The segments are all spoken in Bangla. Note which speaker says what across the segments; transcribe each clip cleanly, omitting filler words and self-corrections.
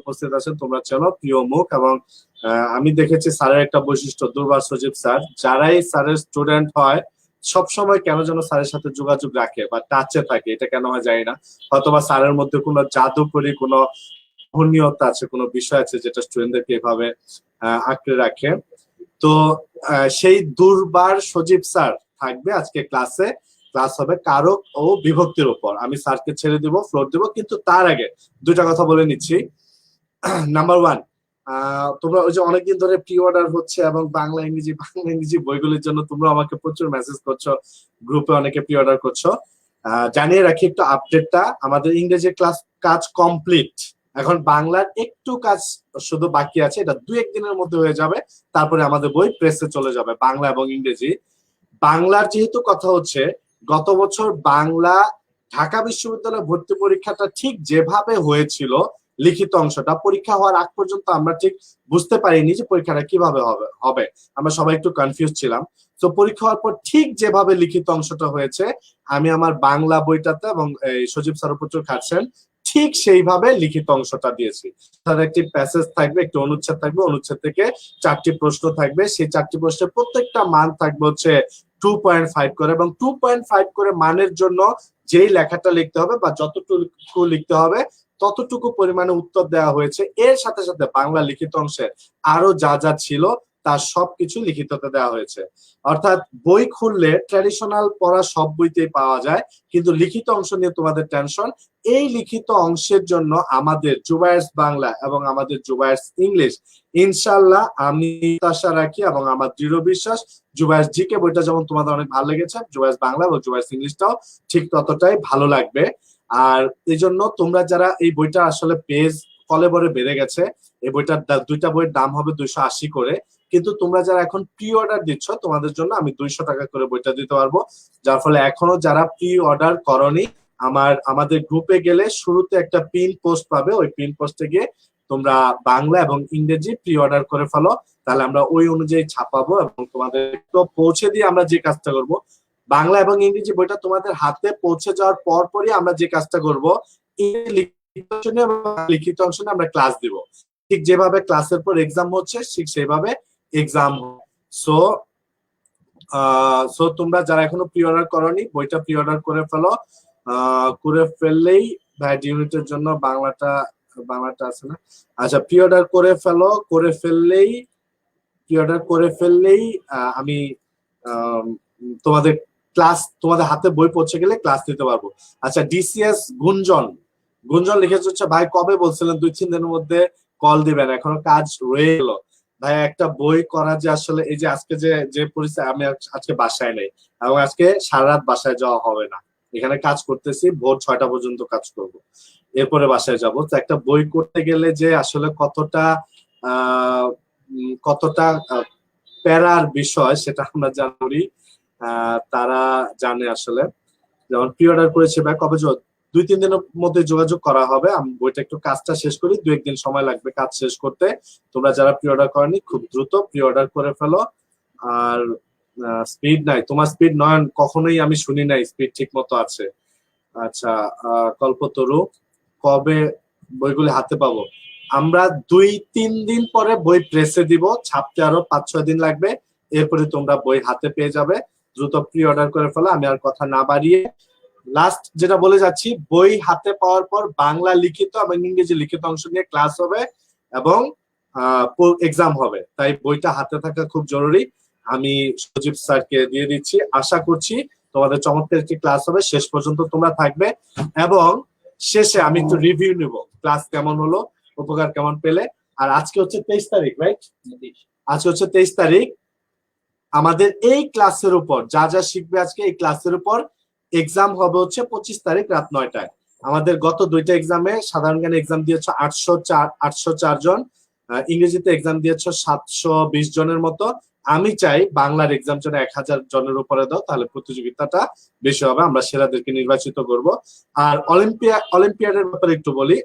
Speaker 1: উপস্থিত আছেন তোমরা চেনো, প্রিয় মুখ। এবং আমি দেখেছি স্যারের একটা বৈশিষ্ট্য, দুর্বার সজীব স্যার, যারাই স্যারের স্টুডেন্ট হয় সবসময় কেন যেন স্যারের সাথে যোগাযোগ রাখে বা টাচে থাকে, এটা কেন হয় জানি না। হয়তোবা স্যারের মধ্যে কোনো জাদুকরি কোনো মহনীয়তা আছে, কোনো বিষয় আছে যেটা স্টুডেন্টদেরকে এভাবে আঁকড়ে রাখে। তো সেই দুর্বার সজীব স্যার থাকবে আজকে ক্লাসে। ক্লাস হবে কারক ও বিভক্তির উপর। আমি স্যারকে ছেড়ে দিব, ফ্লোর দিব, কিন্তু তার আগে দুইটা কথা বলে নিচ্ছি। নাম্বার ওয়ান, তোমরা ওই যে অনেকদিন ধরে প্রি অর্ডার হচ্ছে এবং বাংলা ইংরেজি বইগুলির জন্য তোমরা আমাকে প্রচুর মেসেজ করছো, গ্রুপে অনেকে প্রি অর্ডার করছো। জানিয়ে রাখি একটু আপডেটটা, আমাদের ইংরেজি ক্লাস কাজ কমপ্লিট, এখন বাংলার একটু কাজ শুধু বাকি আছে, এটা 2-1 দিনের মধ্যে হয়ে যাবে। তারপরে আমাদের বই প্রেসে চলে যাবে, বাংলা এবং ইংরেজি। বাংলার যেহেতু কথা হচ্ছে, গত বছর বাংলা ঢাকা বিশ্ববিদ্যালয় ভর্তি পরীক্ষাটা ঠিক যেভাবে হয়েছিল, লিখিত অংশটা পরীক্ষা হওয়ার আগ পর্যন্ত আমরা ঠিক বুঝতে পারিনি যে পরীক্ষাটা কিভাবে হবে। আমরা সবাই একটু কনফিউজ ছিলাম। তো পরীক্ষা হওয়ার পর ঠিক যেভাবে লিখিত অংশটা হয়েছে, আমি আমার বাংলা বইটাতে এবং সজীব স্যার প্রচুর খাচ্ছেন, ঠিক সেইভাবে লিখিত অংশটা দিয়েছি। তার একটি প্যাসেজ থাকবে, একটি অনুচ্ছেদ থাকবে, অনুচ্ছেদ থেকে 4টি প্রশ্ন থাকবে। সেই 4টি প্রশ্নের প্রত্যেকটা মান থাকবে হচ্ছে 2.5 করে, এবং 2.5 করে মানের জন্য যেই লেখাটা লিখতে হবে বা যতটুকু লিখতে হবে ততটুকু পরিমাণে উত্তর দেওয়া হয়েছে। এর সাথে সাথে বাংলা লিখিত অংশে আরো যা যা ছিল তার সবকিছু লিখিততে দেওয়া হয়েছে। অর্থাৎ বই খুললে ট্র্যাডিশনাল পড়া সব বইতেই পাওয়া যায়, কিন্তু লিখিত অংশ নিয়ে তোমাদের টেনশন। এই লিখিত অংশের জন্য আমাদের জুবায়ের্স বাংলা এবং আমাদের জুবায়ের্স ইংলিশ, ইনশাআল্লাহ আমি আশা রাখি এবং আমার দৃঢ় বিশ্বাস, জুবায়ের্স জিকে বইটা যেমন তোমাদের অনেক ভালো লেগেছে, জুবায়ের্স বাংলা এবং জুবায়ের্স ইংলিশটাও ঠিক ততটাই ভালো লাগবে। আর এই জন্য তোমরা যারা এই বইটা আসলে পেজ কলেবরে বেড়ে গেছে, এই বইটার দুইটা বইয়ের দাম হবে 280 করে, কিন্তু তোমরা যারা এখন প্রি অর্ডার দিচ্ছ তোমাদের জন্য আমি 200 টাকা করে বইটা দিতে পারবো। যার ফলে এখনো যারা প্রি অর্ডার করনি, আমাদের গ্রুপে গেলে শুরুতে একটা পিন পোস্ট পাবে, ওই পিন পোস্টে গিয়ে তোমরা বাংলা এবং ইংরেজি প্রি অর্ডার করে ফেলো, তাহলে আমরা ওই অনুযায়ী ছাপাবো এবং তোমাদের তো পৌঁছে দিয়ে আমরা যে কাজটা করব, বাংলা এবং ইংরেজি বইটা তোমাদের হাতে পৌঁছে যাওয়ার পরপরই আমরা যে কাজটা করব, লিখিত অংশ নিয়ে আমরা ক্লাস দিব। ঠিক যেভাবে ক্লাসের পর এক্সাম হচ্ছে ঠিক সেইভাবে এক্সাম। সো তোমরা যারা এখনো প্রি অর্ডার করনি, বইটা প্রি অর্ডার করে ফেলো। করে ফেললেই ভ্যাট ইউনিটের জন্য বাংলাটা আছে না, আচ্ছা প্রি অর্ডার করে ফেলো। প্রি অর্ডার করে ফেললেই আমি তোমাদের ক্লাস, তোমাদের হাতে বই পৌঁছে গেলে ক্লাস নিতে পারবো। আচ্ছা, ডিসিএস গুঞ্জন লিখেছে হচ্ছে, ভাই কবে বলছিলেন 2-3 দিনের মধ্যে কল দিবেন, এখনো কাজ রয়ে গেল। ভাই একটা বই করা যে আসলে, এই যে আজকে যে পরিস্থিতি, আমি আজকে বাসায় নেই এবং আজকে সারা রাত বাসায় যাওয়া হবে না, এখানে কাজ করতেছি, ভোর 6টা পর্যন্ত কাজ করব, এরপরে বাসায় যাব। তো একটা বই করতে গেলে যে আসলে কতটা প্যারার বিষয় সেটা আমরা জানি, তারা জানে আসলে। যেমন প্রি অর্ডার করেছে ভাই কবে, 2-3 দিনের মধ্যে যোগাযোগ করা হবে। আমি বইটা একটু কাজটা শেষ করি, 2-1 দিন সময় লাগবে কাজ শেষ করতে। তোমরা যারা প্রি অর্ডার করনি খুব দ্রুত প্রি অর্ডার করে ফেলো। আর স্পিড নাই, তোমার স্পিড নয়ন কখনোই আমি শুনি নাই স্পিড ঠিক মতো আছে। আচ্ছা, কল্পতরু কবে বইগুলি হাতে পাবো? আমরা 2-3 দিন পরে বই প্রেসে দিব, ছাপতে আরো 5-6 দিন লাগবে, এরপরে তোমরা বই হাতে পেয়ে যাবে। দ্রুত প্রি অর্ডার করে ফেলো। আমি আর কথা না বাড়িয়ে লাস্ট যেটা বলে যাচ্ছি, বই হাতে পাওয়ার পর বাংলা লিখিত এবং ইংরেজি লিখিত অংশ নিয়ে ক্লাস হবে এবং এক্সাম হবে, তাই বইটা হাতে থাকা খুব জরুরি। আমি সজীব স্যারকে দিয়ে দিচ্ছি, আশা করছি তোমাদের চমৎকার একটি ক্লাস হবে, শেষ পর্যন্ত তোমরা থাকবে এবং শেষে আমি একটু রিভিউ নিব ক্লাস কেমন হলো, উপকার কেমন পেলে। আর আজকে হচ্ছে 23 তারিখ, রাইট? আজকে হচ্ছে 23 তারিখ। আমাদের এই ক্লাসের উপর যা যা শিখবে আজকে এই ক্লাসের উপর এক্সাম হবে হচ্ছে 25 তারিখ রাত 9টায়। আমাদের গত দুইটা এক্সামে সাধারণ জ্ঞানে এক্সাম দিয়েছ 804 জন, ইংরেজিতে এক্সাম দিয়েছ 720 জনের মতো। আমি চাই বাংলার এক্সাম যেন 1000 জনের উপরে দাও, তাহলে প্রতিযোগিতাটা বেশি হবে, আমরা সেরাদেরকে নির্বাচিত করব। আর অলিম্পিয়াডের ব্যাপারে একটু বলি,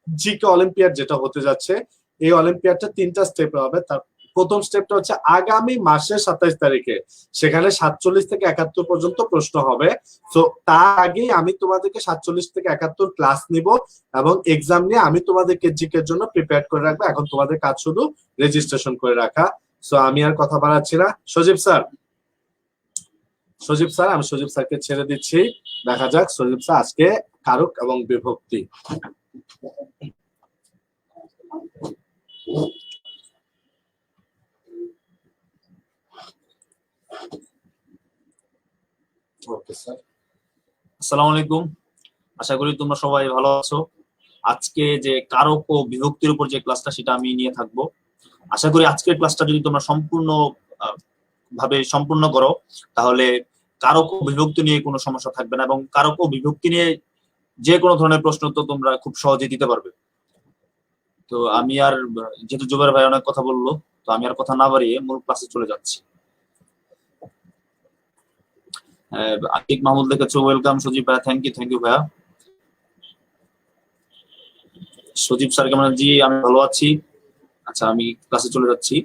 Speaker 1: জিকে অলিম্পিয়াড যেটা হতে যাচ্ছে, এই অলিম্পিয়াডটা 3টা স্টেপে হবে। তার প্রথম স্টেপটা হচ্ছে আগামী মাসের 27 তারিখে, সেখানে 47 থেকে 71 পর্যন্ত প্রশ্ন হবে। তো তার আগেই আমি তোমাদেরকে 47 থেকে 71 ক্লাস নিব এবং এক্সাম নিয়ে আমি তোমাদেরকে জিকের জন্য প্রিপেয়ার করে রাখবো। এখন তোমাদের কাজ শুধু রেজিস্ট্রেশন করে রাখা। সো আমি আর কথা বাড়াচ্ছি না। সজীব স্যার, আমি সজীব স্যারকে ছেড়ে দিচ্ছি। দেখা যাক সজীব স্যার আজকে কারক এবং বিভক্তি। Okay sir.
Speaker 2: আসসালামু আলাইকুম, আশা করি তোমরা সবাই ভালো আছো। আজকে যে কারক ও বিভক্তির উপর যে ক্লাসটা সেটা আমি নিয়ে থাকবো। আশা করি আজকের ক্লাসটা যদি তোমরা সম্পূর্ণ করো তাহলে কারক ও বিভক্তি নিয়ে কোনো সমস্যা থাকবে না এবং কারক ও বিভক্তি নিয়ে যে কোনো ধরনের প্রশ্ন তো তোমরা খুব সহজে দিতে পারবে। তো আমি আর যেহেতু জুবের ভাই অনেক কথা বললো, তো আমি আর কথা না বাড়িয়ে মূল ক্লাসে চলে যাচ্ছি। আতিক মাহমুদ লিখেছো ওয়েলকাম সজীব ভাইয়া, থ্যাংক ইউ ভাইয়া। সজীব স্যার কেমন? জি আমি ভালো আছি। আচ্ছা আমি ক্লাসে চলে যাচ্ছি।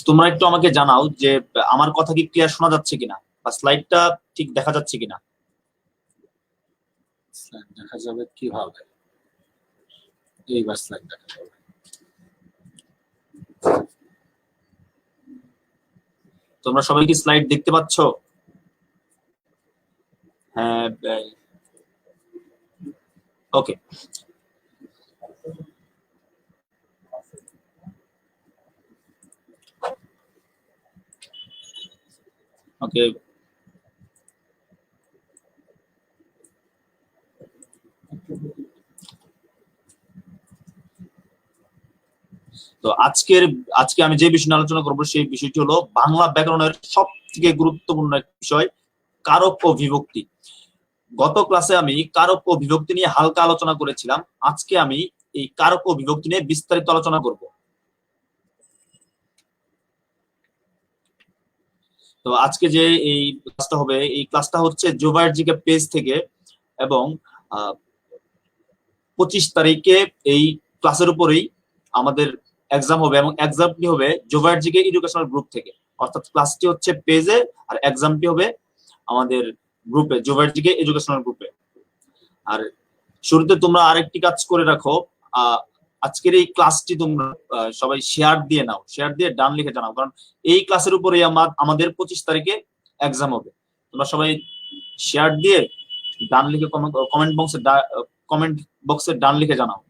Speaker 2: তোমরা একটু আমাকে জানাও যে আমার কথা কি ক্লিয়ার শোনা যাচ্ছে কিনা বা স্লাইডটা ঠিক দেখা যাচ্ছে কিনা।
Speaker 1: স্লাইড দেখা যাবে কিভাবে? এইবার স্লাইড দেখা যাবে।
Speaker 2: তোমরা সবাই কি স্লাইড দেখতে পাচ্ছ? হ্যাঁ, ওকে। ওকে, তো আজকে আমি যে বিষয় নিয়ে আলোচনা করবো সেই বিষয়টি হলো বাংলা ব্যাকরণের সব থেকে গুরুত্বপূর্ণ এক বিষয়, কারক ও বিভক্তি। গত ক্লাসে আমি কারক ও বিভক্তি নিয়ে হালকা আলোচনা করেছিলাম। আজকে আমি এই কারক ও বিভক্তি নিয়ে বিস্তারিত আলোচনা করব। তো আজকে যে এই ক্লাসটা হবে, এই ক্লাসটা হচ্ছে জোবায়ের জিকে পেজ থেকে এবং 25 তারিখে এই ক্লাসের উপরেই আমাদের এক্সাম হবে এবং এক্সামটি হবে জোবায়ের জিকে এডুকেশনাল গ্রুপ থেকে। অর্থাৎ ক্লাসটি হচ্ছে পেজে আর এক্সামটি হবে আমাদের গ্রুপে, জোবায়ের জিকে এডুকেশনাল গ্রুপে। আর শুরুতে তোমরা আরেকটি কাজ করে রাখো, আজকের এই ক্লাসটি তোমরা সবাই শেয়ার দিয়ে নাও, শেয়ার দিয়ে ডান লিখে জানাও, কারণ এই ক্লাসের উপরে আমাদের 25 তারিখে এক্সাম হবে। তোমরা সবাই শেয়ার দিয়ে ডান লিখে কমেন্ট বক্সে ডান লিখে জানাও।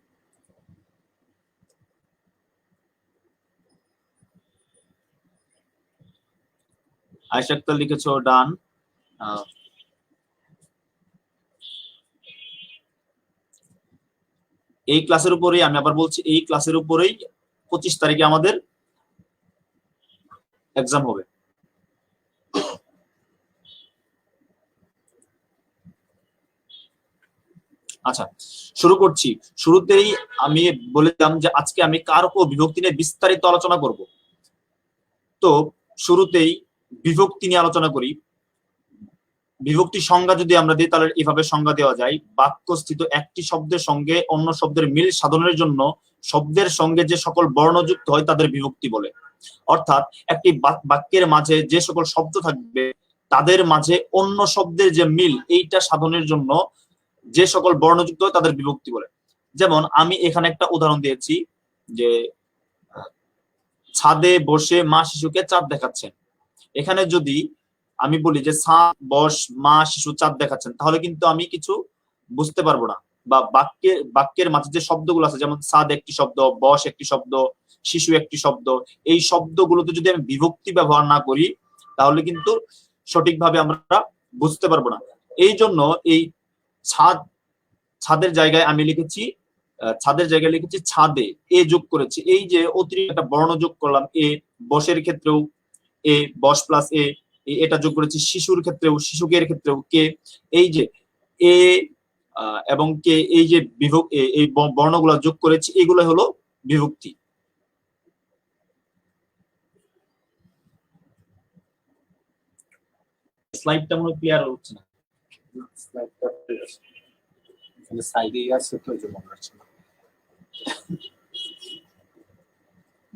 Speaker 2: আয়েশা আক্তার লিখেছো ডান। এই ক্লাসের উপরেই, আমি আবার বলছি, এই ক্লাসের উপরেই 25 তারিখে আমাদের এক্সাম হবে। আচ্ছা শুরু করছি। শুরুতেই আমি বলেছিলাম যে আজকে আমি কারক ও বিভক্তি নিয়ে বিস্তারিত আলোচনা করব। তো শুরুতেই বিভক্তি নিয়ে আলোচনা করি। বিভক্তির সংজ্ঞা যদি আমরা দিই তাহলে এভাবে সংজ্ঞা দেওয়া যায়, বাক্যস্থিত একটি শব্দের সঙ্গে অন্য শব্দের মিল সাধনের জন্য শব্দের সঙ্গে যে সকল বর্ণ যুক্ত হয় তাদের বিভক্তি বলে। অর্থাৎ একটি বাক্যের মাঝে যে সকল শব্দ থাকবে তাদের মাঝে অন্য শব্দের যে মিল, এইটা সাধনের জন্য যে সকল বর্ণযুক্ত হয় তাদের বিভক্তি বলে। যেমন আমি এখানে একটা উদাহরণ দিয়েছি যে ছাদে বসে মা শিশুকে চাঁদ দেখাচ্ছেন। এখানে যদি আমি বলি যে ছাদ বস মা শিশু চাঁদ দেখাচ্ছেন, তাহলে কিন্তু আমি কিছু বুঝতে পারবো না। বা বাক্যের মাঝে যে শব্দগুলো আছে, যেমন ছাদ একটি শব্দ, বস একটি শব্দ, শিশু একটি শব্দ, এই শব্দগুলোতে যদি আমি বিভক্তি ব্যবহার না করি তাহলে কিন্তু সঠিকভাবে আমরা বুঝতে পারবো না। এই জন্য এই ছাদের জায়গায় আমি লিখেছি ছাদে, এ যোগ করেছি। এই যে অতিরিক্ত একটা বর্ণ যোগ করলাম, এ বসের ক্ষেত্রেও এ, বস প্লাস এ, এটা যোগ করেছি। শিশুর ক্ষেত্রেও, শিশুকের ক্ষেত্রেও কে, এই যে এ এবং কে, এই যে এই বর্ণগুলো যোগ করেছি, এগুলো হলো বিভক্তি। স্লাইডটা মনে ক্লিয়ার হচ্ছে না।
Speaker 1: স্লাইডটা সাইডে আছে তো, যে মনে হচ্ছে না।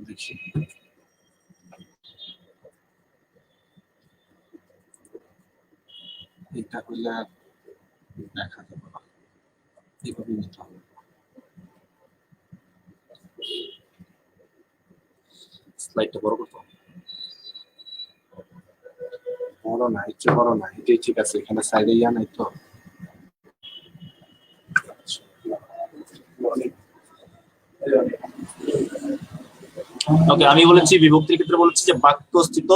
Speaker 1: দেখি এটা করলে দেখা যাবে না, এইভাবে নিতে হবে।
Speaker 2: স্লাইডটা বড় করতে হবে।
Speaker 1: বড় না, একটু বড় না, এটাই ঠিক আছে। এখানে সাইডে ইয়া নাই তো।
Speaker 2: ওকে, আমি বলেছি বিভক্তির ক্ষেত্রে বলেছি যে বাক্যস্থিত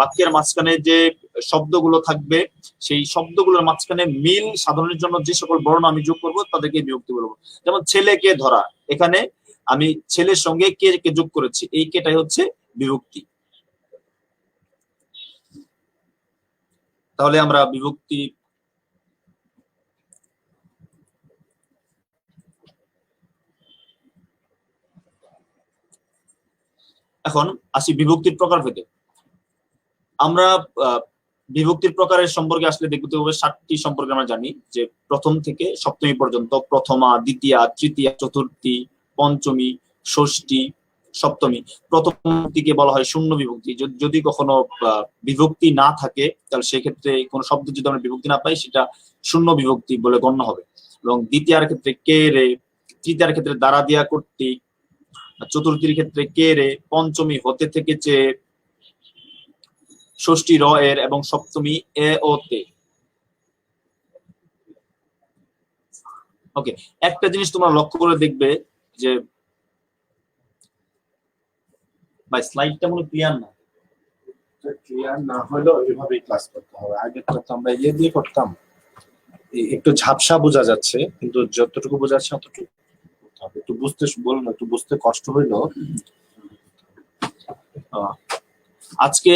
Speaker 2: বাক্যের মাঝখানে যে শব্দগুলো থাকবে সেই শব্দগুলোর মাঝখানে মিল সাধনের জন্য যে সকল বর্ণ আমি যোগ করব তাদেরকে বিভক্তি বলবো। যেমন ছেলেকে ধরা, এখানে আমি ছেলের সঙ্গে কে কে যোগ করেছি, এই কেটাই হচ্ছে বিভক্তি। তাহলে আমরা বিভক্তি এখন আসি বিভক্তির প্রকারভেদে। আমরা বিভক্তির প্রকারের সম্পর্কে আসলে দেখতে হবে 7টি সম্পর্কে আমরা জানি, যে প্রথম থেকে সপ্তমী পর্যন্ত, প্রথমা, দ্বিতীয়া, তৃতীয়া, চতুর্থী, পঞ্চমী, ষষ্ঠী, সপ্তমী। প্রথম বিভক্তিকে বলা হয় শূন্য বিভক্তি। যদি কখনো বিভক্তি না থাকে তাহলে সেক্ষেত্রে কোনো শব্দ যদি আমরা বিভক্তি না পাই সেটা শূন্য বিভক্তি বলে গণ্য হবে। এবং দ্বিতীয়ার ক্ষেত্রে কে রে, তৃতীয়ার ক্ষেত্রে দ্বারা দিয়া কর্তৃক, চতুর্থীর ক্ষেত্রে কে রে, পঞ্চমী হতে থেকে চেয়ে, ষষ্ঠী র এর এবং সপ্তমী এ ও তে। ওকে, একটা জিনিস তোমরা লক্ষ্য করে দেখবে যে ভাই স্লাইডটা মনে ক্লিয়ার না,
Speaker 1: ক্লিয়ার না হলেও এভাবেই ক্লাস করতে হবে। আগে তো আমরা ইয়ে দিয়ে করতাম, একটু ঝাপসা বোঝা যাচ্ছে, কিন্তু যতটুকু বোঝা যাচ্ছে ততটুকু করতে হবে। একটু বুঝতে বলুন, একটু বুঝতে কষ্ট হইলো।
Speaker 2: আজকে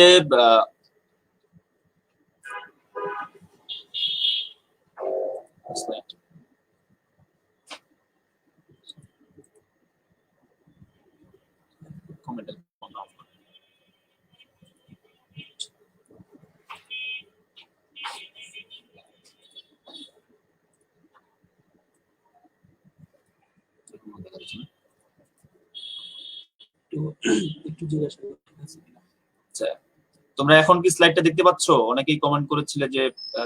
Speaker 2: তোমরা এখন কি স্লাইডটা দেখতে পাচ্ছ? অনেকেই কমেন্ট করেছিলে যে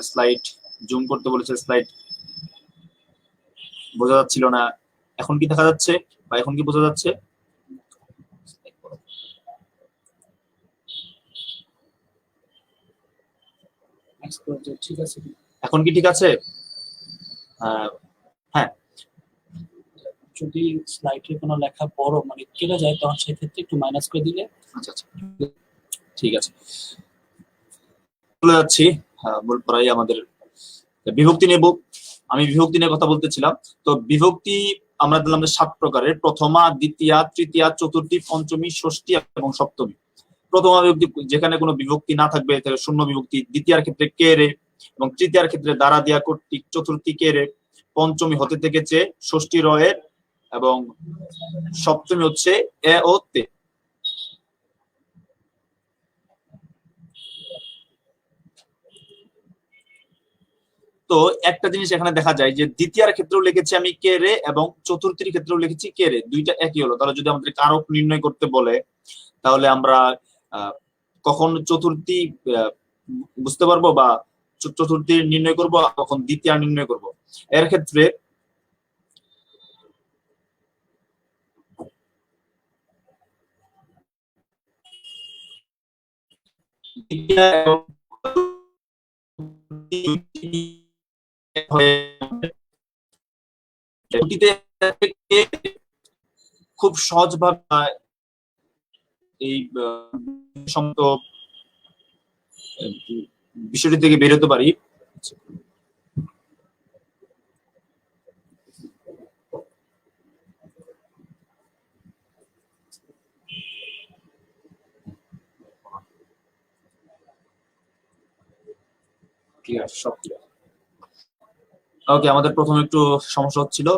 Speaker 2: স্লাইড জুম করতে বলেছে, স্লাইড বোঝা যাচ্ছিল না। এখন কি দেখা যাচ্ছে বা এখন কি বোঝা যাচ্ছে?
Speaker 3: ঠিক আছে,
Speaker 2: এখন কি ঠিক আছে? হ্যাঁ,
Speaker 3: যদি স্লাইডে কোনো লেখা বড় মানে কেটে যায় তখন সেক্ষেত্রে একটু মাইনাস করে দিলে।
Speaker 2: আচ্ছা আচ্ছা, ঠিক আছে, চলে যাচ্ছি মূল পড়াই আমাদের বিভক্তি নেব। আমি বিভক্তি নিয়ে কথা বলতেছিলাম। তো বিভক্তি আমরা দিলাম 7 প্রকারের: প্রথমা, দ্বিতীয়া, তৃতীয়া, চতুর্থী, পঞ্চমী, ষষ্ঠী এবং সপ্তমী। প্রথমা বিভক্তি যেখানে কোনো বিভক্তি না থাকবে শূন্য বিভক্তি। দ্বিতীয়ার ক্ষেত্রে কে রে, এবং তৃতীয়ার ক্ষেত্রে দ্বারা দিয়া কর্তৃক, চতুর্থী কে রে, পঞ্চমী হতে থেকে চেয়ে, ষষ্ঠী র এর এবং সপ্তমী হচ্ছে এ ও তে। তো একটা জিনিস এখানে দেখা যায় যে দ্বিতীয়ার ক্ষেত্রেও লিখেছি আমি কে রে এবং চতুর্থীর ক্ষেত্রেও লিখেছি কে রে, দুইটা একই হলো। তাহলে যদি আমাদের কারক নির্ণয় করতে বলে তাহলে আমরা কখন চতুর্থী বুঝতে পারবো বা চতুর্থী নির্ণয় করব, কখন দ্বিতীয় নির্ণয় করব। এর ক্ষেত্রে খুব সহজভাবে এই বিষয়টি থেকে বেরোতে পারি। ওকে, আমাদের প্রথমে একটু সমস্যা হচ্ছিল,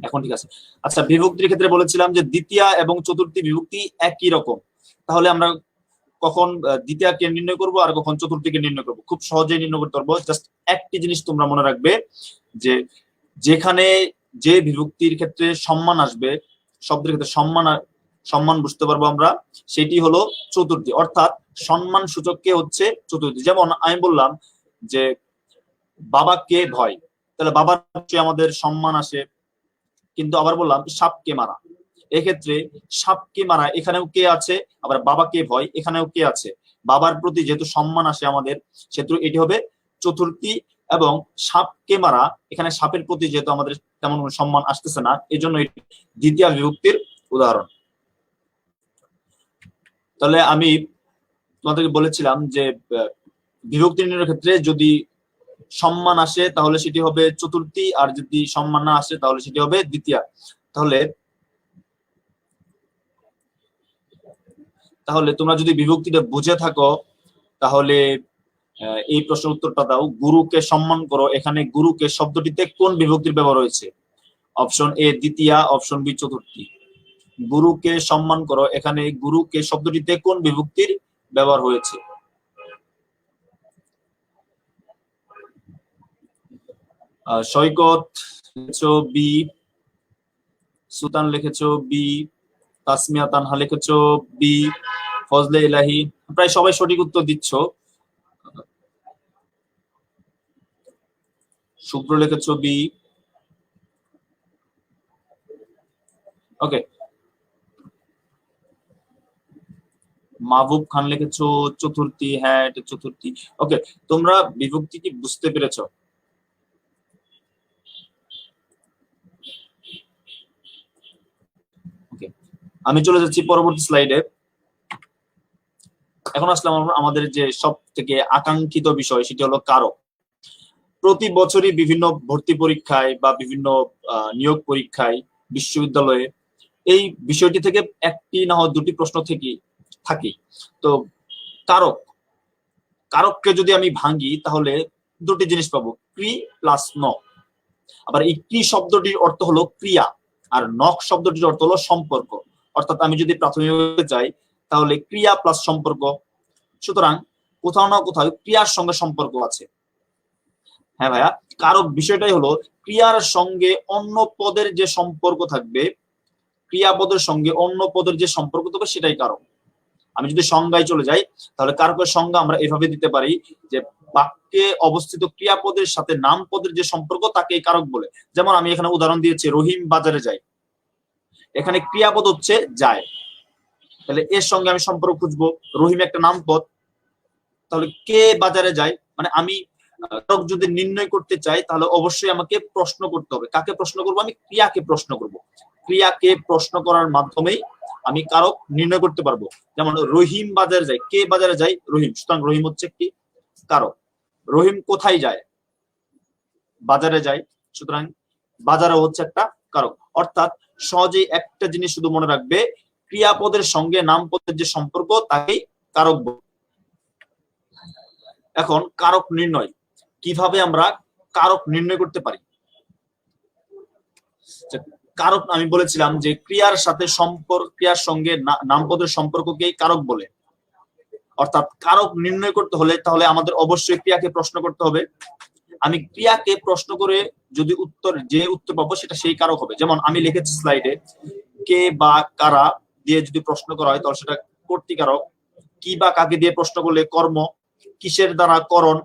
Speaker 2: এখন ঠিক আছে। আচ্ছা, বিভক্তির ক্ষেত্রে বলেছিলাম যে দ্বিতীয়া এবং চতুর্থী বিভক্তি একই রকম। তাহলে আমরা কখন দ্বিতীয়াকে নির্ণয় করব আর কখন চতুর্থীকে নির্ণয় করব, খুব সহজেই নির্ণয় করতে পারবো। জাস্ট একটি জিনিস তোমরা মনে রাখবে যে যেখানে যে বিভক্তির ক্ষেত্রে সম্মান আসবে, শব্দের ক্ষেত্রে সম্মান সম্মান বুঝতে পারবো আমরা, সেটি হলো চতুর্থী, অর্থাৎ সম্মান সূচক কে হচ্ছে চতুর্থী। যেমন আমি বললাম যে বাবাকে ভয়, তাহলে বাবার হচ্ছে আমাদের সম্মান আসে। কিন্তু আবার বললাম সাপকে মারা, এক্ষেত্রে সাপকে মারা এখানেও কে আছে, আবার বাবাকে ভয় এখানেও কে আছে, বাবার প্রতি যেহেতু সম্মান আসে আমাদের, সেহেতু এটি হবে চতুর্থী। এবং সাপকে মারা, এখানে সাপের প্রতি যেহেতু আমাদের তেমন কোনো সম্মান আসতেছে না, এই জন্য এটি দ্বিতীয় বিভক্তির উদাহরণ। তাহলে আমি তোমাদেরকে বলেছিলাম যে বিভক্তি নির্ণয়ের ক্ষেত্রে যদি সম্মান আসে তাহলে সেটি হবে চতুর্থী, আর যদি সম্মান না আসে তাহলে সেটি হবে দ্বিতীয়া। তাহলে তোমরা যদি বিভক্তিটা বুঝে থাকো তাহলে এই প্রশ্নের উত্তরটা দাও। গুরুকে সম্মান করো, এখানে গুরুকে শব্দটিতে কোন বিভক্তির ব্যবহার হয়েছে? অপশন এ দ্বিতীয়া, অপশন বি চতুর্থী। গুরুকে সম্মান করো, এখানে গুরুকে শব্দটিতে কোন বিভক্তির ব্যবহার হয়েছে? সৈকত লিখেছো বি, সুলতান লিখেছো বি, তাসমিয়া তানহা লিখেছো বি, ফজলে ইলাহি, প্রায় সবাই সঠিক উত্তর দিচ্ছ। শুভ্র লিখেছো বি। ওকে, মাহবুব খান লিখেছো চতুর্থী, হ্যাঁ এটা চতুর্থী। ওকে, তোমরা বিভক্তি কি বুঝতে পেরেছো? ওকে, আমি চলে যাচ্ছি পরবর্তী স্লাইডে। এখন আসলাম আমাদের যে সব থেকে আকাঙ্ক্ষিত বিষয়, সেটি হলো কারক। প্রতি বছরই বিভিন্ন ভর্তি পরীক্ষায় বা বিভিন্ন নিয়োগ পরীক্ষায় বিশ্ববিদ্যালয়ে এই বিষয়টি থেকে একটি না হয় দুটি প্রশ্ন থেকে থাকে। তো কারক, কারককে যদি আমি ভাঙি তাহলে দুটি জিনিস পাবো, ক্রি প্লাস ন। আবার এই ক্রি শব্দটির অর্থ হলো ক্রিয়া, আর নক শব্দটির অর্থ হলো সম্পর্ক। অর্থাৎ আমি যদি প্রাথমিকভাবে যাই তাহলে ক্রিয়া প্লাস সম্পর্ক, সুতরাং কোথাও না কোথাও ক্রিয়ার সঙ্গে সম্পর্ক আছে। হ্যাঁ ভাইয়া, কারক বিষয়টাই হলো ক্রিয়ার সঙ্গে অন্য পদের যে সম্পর্ক থাকবে, ক্রিয়াপদের সঙ্গে অন্য পদের যে সম্পর্ক থাকবে সেটাই কারক। আমি যদি সংজ্ঞায় চলে যাই তাহলে কারকের সংজ্ঞা আমরা এভাবে দিতে পারি যে বাক্যে অবস্থিত ক্রিয়াপদের সাথে নাম পদের যে সম্পর্ক তাকে কারক বলে। যেমন আমি এখানে উদাহরণ দিয়েছি, রহিম বাজারে যায়, এখানে ক্রিয়াপদ হচ্ছে যায়, তাহলে এর সঙ্গে আমি সম্পর্ক খুঁজবো। রহিম একটা নাম পদ, তাহলে কে বাজারে যায়, মানে আমি কারক যদি নির্ণয় করতে চাই তাহলে অবশ্যই আমাকে প্রশ্ন করতে হবে। কাকে প্রশ্ন করবো? আমি ক্রিয়াকে প্রশ্ন করব। ক্রিয়াকে প্রশ্ন করার মাধ্যমেই আমি কারক নির্ণয় করতে পারবো। যেমন রহিম বাজারে যায়, কে বাজারে যায়? রহিম, সুতরাং রহিম হচ্ছে একটি কারক। রহিম কোথায় যায়? বাজারে যায়, সুতরাং বাজারে হচ্ছে একটা কারক। অর্থাৎ সহজেই একটা জিনিস শুধু মনে রাখবে, ক্রিয়াপদের সঙ্গে নাম পদের যে সম্পর্ক তাকেই কারক বলে। এখন কারক নির্ণয়, কিভাবে আমরা কারক নির্ণয় করতে পারি? কারক আমি বলেছিলাম যে ক্রিয়ার সাথে সম্পর্ক, ক্রিয়ার সঙ্গে নামপদের সম্পর্ককেই কারক বলে। অর্থাৎ কারক নির্ণয় করতে হলে তাহলে আমাদের অবশ্যই ক্রিয়াকে প্রশ্ন করতে হবে। আমি ক্রিয়াকে প্রশ্ন করে যদি যে উত্তর পাবো সেটা সেই কারক হবে। যেমন আমি লিখেছি স্লাইডে, কে বা কারা দিয়ে যদি প্রশ্ন করা হয় তাহলে সেটা কর্তৃকারক। কি বা কাকে দিয়ে প্রশ্ন করলে কর্ম, কিসের দ্বারা করণ,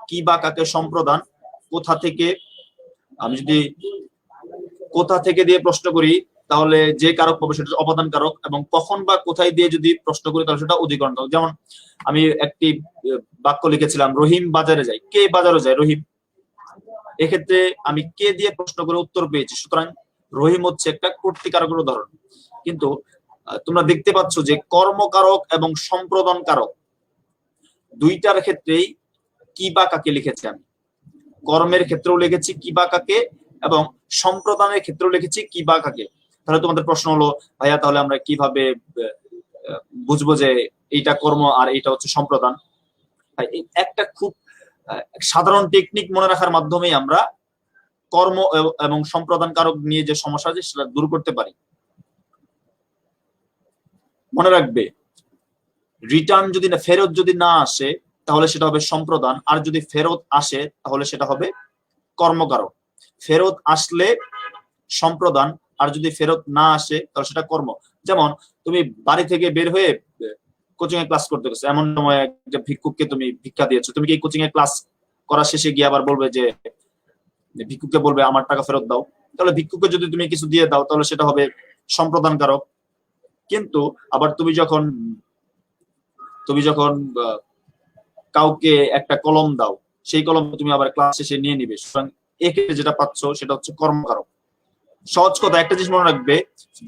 Speaker 2: কি বা কাকে সম্প্রদান, কোথা থেকে, আমি যদি কোথা থেকে দিয়ে প্রশ্ন করি তাহলে যে কারক পাবো সেটা অপাদান কারক, এবং কখন বা কোথায় দিয়ে যদি প্রশ্ন করি তাহলে সেটা অধিকরণ কারক। যেমন আমি একটি বাক্য লিখেছিলাম, রহিম বাজারে যায়, কে বাজারে যায়? রহিম। এক্ষেত্রে আমি কে দিয়ে প্রশ্ন করে উত্তর পেয়েছি, সুতরাং রহিম হচ্ছে একটা কর্তৃকারকের উদাহরণ। কিন্তু তোমরা দেখতে পাচ্ছ যে কর্মকারক এবং সম্প্রদান কারক দুইটার ক্ষেত্রেই কি বা কাকে লিখেছি আমি। কর্মের ক্ষেত্রেও লিখেছি কি বা কাকে, এবং সম্প্রদানের ক্ষেত্রেও লিখেছি কি বা কাকে। তাহলে তোমাদের প্রশ্ন হলো, ভাইয়া তাহলে আমরা কিভাবে বুঝবো যে এইটা কর্ম আর এইটা হচ্ছে সম্প্রদান? একটা খুব সাধারণ টেকনিক মনে রাখার মাধ্যমে আমরা কর্ম এবং সম্প্রদান কারক নিয়ে যে সমস্যা আছে সেটা দূর করতে পারি। মনে রাখবে, রিটার্ন যদি না, ফেরত যদি না আসে তাহলে সেটা হবে সম্প্রদান, আর যদি ফেরত আসে তাহলে সেটা হবে কর্মকারক। ফেরত আসলে সম্প্রদান, আর যদি ফেরত না আসে তাহলে সেটা কর্ম। যেমন তুমি বাড়ি থেকে বের হয়ে কোচিং এ ক্লাস করতে গেছো, এমন সময় একটা ভিক্ষুককে তুমি ভিক্ষা দিয়েছো, তুমি কি কোচিং এ ক্লাস করা শেষে গিয়ে আবার বলবে যে ভিক্ষুককে বলবে আমার টাকা ফেরত দাও? তাহলে ভিক্ষুককে যদি তুমি কিছু দিয়ে দাও তাহলে সেটা হবে সম্প্রদানকারক। কিন্তু আবার তুমি যখন কাউকে একটা কলম দাও, সেই কলম তুমি আবার ক্লাস শেষে নিয়ে নিবে, সুতরাং এক্ষেত্রে যেটা পাচ্ছ সেটা হচ্ছে কর্মকারক। সহজ কথা, একটা জিনিস মনে রাখবে,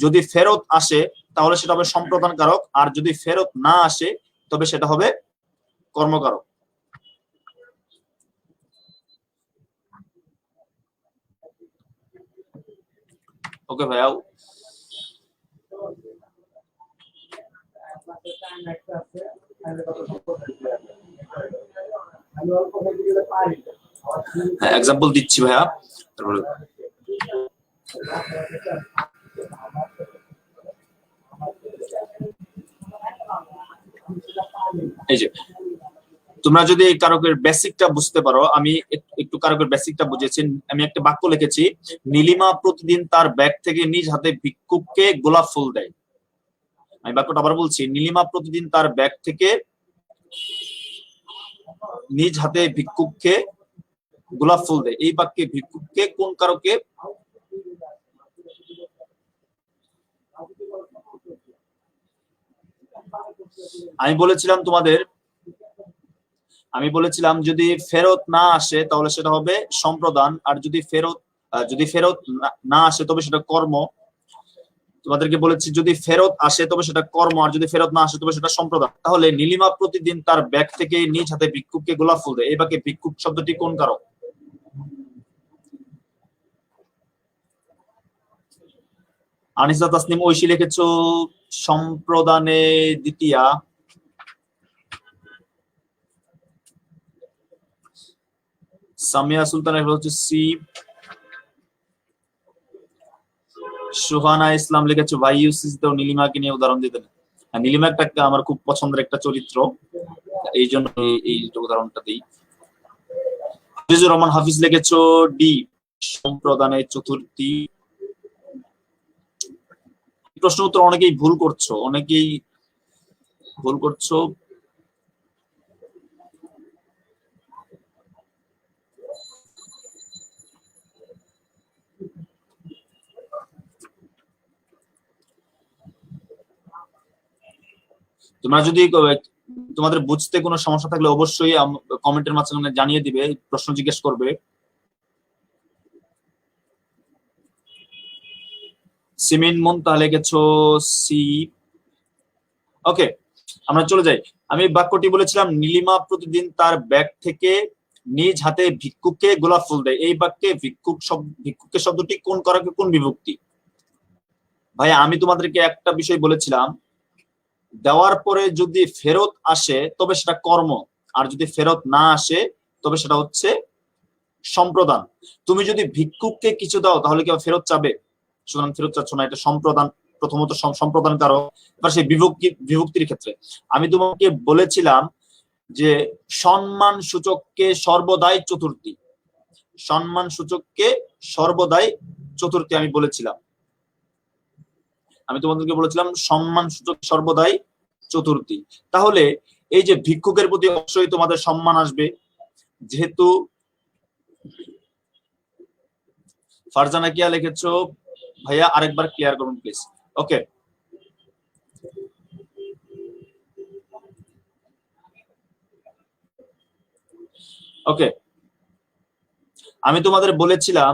Speaker 2: যদি ফেরত আসে তাহলে সেটা হবে সম্প্রদানকারক, আর যদি ফেরত না আসে তবে সেটা হবে কর্মকারক। ওকে ভাইয়া। হ্যাঁ, এক্সাম্পল দিচ্ছি ভাইয়া, তারপরে এই যে তোমরা যদি এই কারকের বেসিকটা বুঝতে পারো, আমি একটু কারকের বেসিকটা বুঝেছি। আমি একটা বাক্য লিখেছি, নীলিমা প্রতিদিন তার ব্যাগ থেকে নিজ হাতে ভিক্ষুককে গোলাপ ফুল দেয়। আমি বাক্যটা আবার বলছি, নীলিমা প্রতিদিন তার ব্যাগ থেকে নিজ হাতে ভিক্ষুককে গোলাপ ফুল দেয়। এই বাক্যে ভিক্ষুককে কোন কারকে? আমি বলেছিলাম যদি ফেরত না আসে তাহলে সেটা হবে সম্প্রদান, আর যদি ফেরত না আসে তবে সেটা কর্ম। তোমাদেরকে বলেছি যদি ফেরত আসে তবে সেটা কর্ম, আর যদি ফেরত না আসে তবে সেটা সম্প্রদান। তাহলে নীলিমা প্রতিদিন তার ব্যাগ থেকে নিজ হাতে ভিক্ষুককে গোলাপ ফুল দেয়, এই বাক্যে ভিক্ষুক শব্দটি কোন কারক? আনিসা তাসনিম ঐশী লিখেছো সম্প্রদানে দ্বিতীয়া। সামিয়া সুলতান হচ্ছে সি। সুহানা ইসলাম লিখেছো ভাই ইউসিসিতেও নীলিমাকে নিয়ে উদাহরণ দিতেন। নীলিমা একটা আমার খুব পছন্দের একটা চরিত্র, এই জন্য এই উদাহরণটা দিই। আজিজুর রহমান হাফিজ লিখেছো ডি, সম্প্রদানের চতুর্থী। প্রশ্ন উত্তর অনেকেই ভুল করছো। তোমরা যদি তোমাদের বুঝতে কোনো সমস্যা থাকলে অবশ্যই কমেন্টের মাঝখানে জানিয়ে দিবে, প্রশ্ন জিজ্ঞেস করবে। সিমিন মুনতাহা লিখেছো সি। ওকে, আমরা চলে যাই। আমি বাক্যটি বলেছিলাম নীলিমা প্রতিদিন তার ব্যাগ থেকে নিজ হাতে ভিক্ষুককে গোলাপ ফুল দেয়। এই বাক্যে ভিক্ষুকের শব্দটি কোন কারকে কোন বিভক্তি? ভাই আমি তোমাদেরকে একটা বিষয় বলেছিলাম, দেওয়ার পরে যদি ফেরত আসে তবে সেটা কর্ম, আর যদি ফেরত না আসে তবে সেটা হচ্ছে সম্প্রদান। তুমি যদি ভিক্ষুককে কিছু দাও তাহলে কি ফেরত চাবে? সুতরাং ফেরত চাচ্ছ না, এটা সম্প্রদান, প্রথমত সম্প্রদান কারক। এবার সেই বিভক্তির ক্ষেত্রে আমি তোমাকে বলেছিলাম যে সম্মান সূচককে সর্বদাই চতুর্থী, সম্মান সূচককে সর্বদাই চতুর্থী আমি বলেছিলাম। আমি তোমাদেরকে বলেছিলাম সম্মান সূচক সর্বদাই চতুর্থী। তাহলে এই যে ভিক্ষুকের প্রতি অবশ্যই তোমাদের সম্মান আসবে, যেহেতু ফারজানা কিয়া লিখেছো ভাইয়া আরেকবার ক্লিয়ার করুন প্লিজ। ওকে, ওকে, আমি তোমাদের বলেছিলাম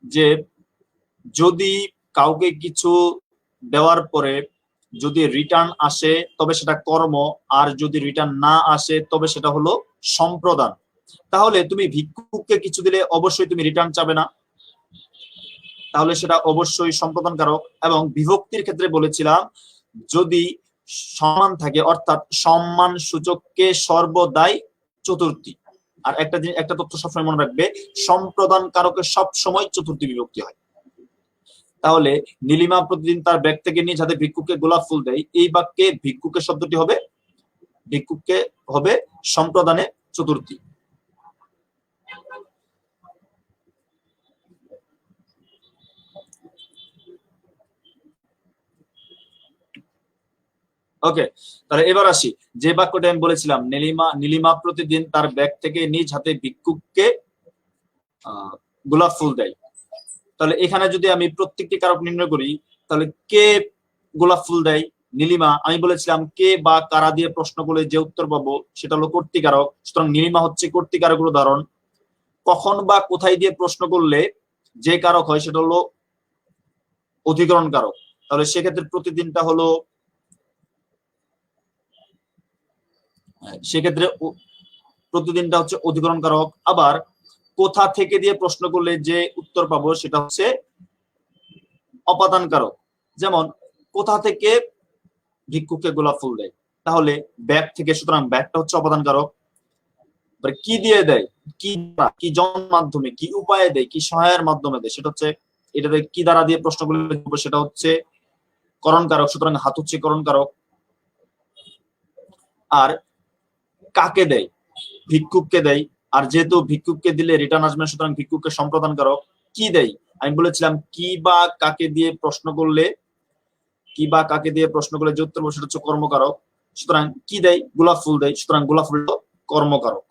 Speaker 2: যে যদি কাউকে কিছু দেওয়ার পরে যদি রিটার্ন আসে তবে সেটা কর্ম, আর যদি রিটার্ন না আসে তবে সেটা হলো সম্প্রদান। তাহলে তুমি ভিক্ষুককে কিছু দিলে অবশ্যই তুমি রিটার্ন চাবে না, তাহলে সেটা অবশ্যই সম্প্রদান কারক। এবং বিভক্তির ক্ষেত্রে বলেছিলাম যদি সমান থাকে, অর্থাৎ সম্মান সূচককে সর্বদাই চতুর্থী। আর একটা তথ্য সবসময় মনে রাখবে, সম্প্রদান কারকের সব সময় চতুর্থী বিভক্তি হয়। তাহলে নীলিমা প্রতিদিন তার ব্যাগ থেকে নিজ হাতে ভিক্ষুককে গোলাপ ফুল দেয়, এই বাক্যে ভিক্ষুকের শব্দটি হবে সম্প্রদানে চতুর্থী। ওকে, তাহলে এবার আসি যে বাক্যটা আমি বলেছিলাম, নীলিমা প্রতিদিন তার ব্যাগ থেকে নিজ হাতে ভিক্ষুককে গোলাপ ফুল দেয়। তাহলে এখানে যদি আমি প্রত্যেকটি কারক নির্ণয় করি, তাহলে কে গোলাপ ফুল দেয়? নীলিমা। আমি বলেছিলাম কে বা কারা দিয়ে প্রশ্ন করলে যে উত্তর পাবো সেটা হলো কর্তৃকারক, সুতরাং নীলিমা হচ্ছে কর্তৃকারকের উদাহরণ। কখন বা কোথায় দিয়ে প্রশ্ন করলে যে কারক হয় সেটা হলো অধিকরণ কারক। তাহলে সেক্ষেত্রে প্রতিদিনটা হলো, সেক্ষেত্রে প্রতিদিনটা হচ্ছে অধিকরণ কারক। আবার কোথা থেকে দিয়ে প্রশ্ন করলে যে উত্তর পাবো সেটা হচ্ছে অপাদান কারক। যেমন কোথা থেকে ভিক্ষুককে গোলাপ ফুল দেয়, তাহলে ব্যাগ থেকে, সুতরাং ব্যাগটা হচ্ছে অপাদান কারক। কি দিয়ে দেয়, কি জন মাধ্যমে, কি উপায়ে দেয়, কি সহায়ের মাধ্যমে দেয়, সেটা হচ্ছে, এটাতে কি দ্বারা দিয়ে প্রশ্ন করলে সেটা হচ্ছে করণ কারক, সুতরাং হাত হচ্ছে করণ কারক। আর কাকে দেয়, ভিক্ষুককে দেয়, আর যেহেতু ভিক্ষুককে দিলে রিটার্ন আসবে, সুতরাং ভিক্ষুককে সম্প্রদান কারক। কি দেয়, আমি বলেছিলাম কি বা কাকে দিয়ে প্রশ্ন করলে, কি বা কাকে দিয়ে প্রশ্ন করলে যে উত্তর সেটা হচ্ছে কর্মকারক। সুতরাং কি দেয়, গোলাপ ফুল দেয়, সুতরাং গোলাপ ফুল কর্মকারক।